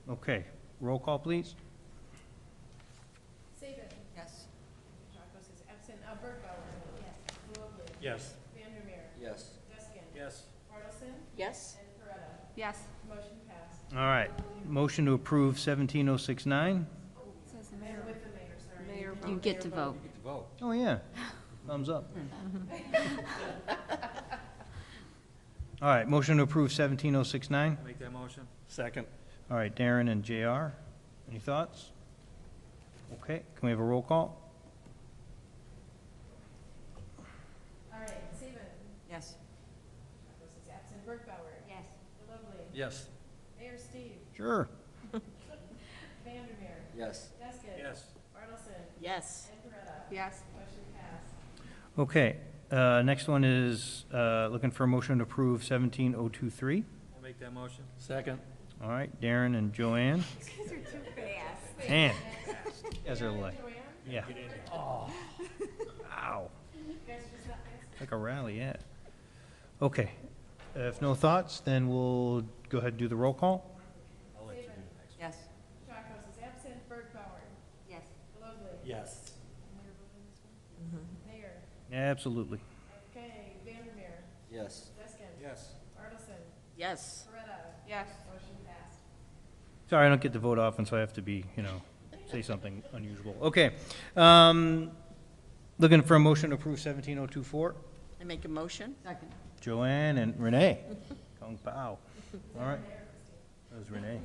Okay, roll call, please. Saban, Yes. Petrakos is absent, Bergbauer, yes. Lovely, Yes. Vandermeer, Yes. Deskin, Yes. Arlison, Yes? and Coretta. Yes. Motion passed. All right, motion to approve 17069. Says the And mayor. with the mayor, sorry. Mayor You vote. get to vote. Oh, yeah, thumbs up. All right, motion to approve 17069. Make that motion. Second. All right, Darren and JR, any thoughts? Okay, can we have a roll call? All right, Saban, Yes. Petrakos is absent, Bergbauer, Yes. Lovely, Yes. Mayor Steve, Sure. Vandermeer, Yes. Deskin. Yes. Arlison, Yes? and Coretta. Yes. Motion passed. Okay, next one is looking for a motion to approve 17023. I'll make that motion. Second. All right, Darren and Joanne. These are too fast. And, you guys are like, Joanne, yeah. Oh. Ow. you guys just not passed. Like a rally, yeah. Okay, if no thoughts, then we'll go ahead and do the roll call. Saban, Yes. Petrakos is absent, Bergbauer, Yes. Lovely. Yes. Mayor voting this one? Mayor, Absolutely. okay, Vandermeer, Yes. Deskin. Yes. Arlison, Yes? Coretta. Yes. Motion passed. Sorry, I don't get to vote often, so I have to be, say something unusual. Okay, looking for a motion to approve 17024. I make a motion? Second. Joanne and Renee. Kung Pao. All right. That was Renee.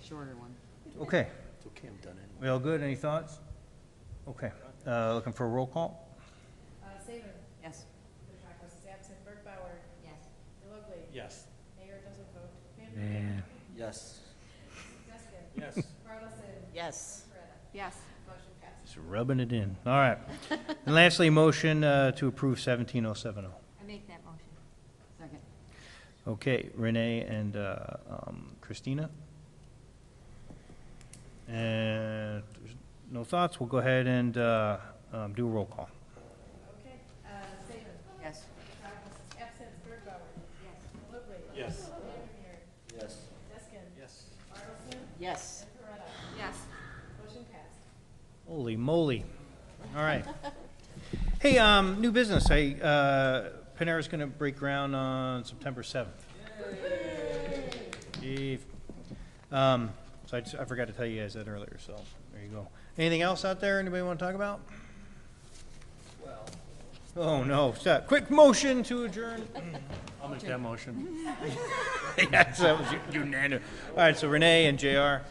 Shorter one. Okay, It's okay, I'm done anyway. we all good? Any thoughts? Okay, looking for a roll call? Saban, Yes. Petrakos is absent, Bergbauer, Yes. Lovely. Yes. Mayor doesn't vote. Vandermeer, Man. Yes. Deskin. Yes. Arlison, Yes. Yes. Just rubbing it in. All right. And lastly, motion to approve 17070. I make that motion. Second. Okay, Renee and Christina. And if there's no thoughts, we'll go ahead and do a roll call. Okay, Saban. Yes. Absent Birdbauer. Yes. Woodley. Yes. Vandermeer. Yes. Deskin. Yes. Marlson. Yes. And Coretta. Yes. Motion passed. Holy moly. All right. Hey, new business. Panera's going to break ground on September 7th. Yay. So I forgot to tell you guys that earlier, so there you go. Anything else out there anybody want to talk about? Well. Oh, no. Stop. Quick motion to adjourn. I'll make that motion. Yes, that was unanimous. All right, so Renee and JR.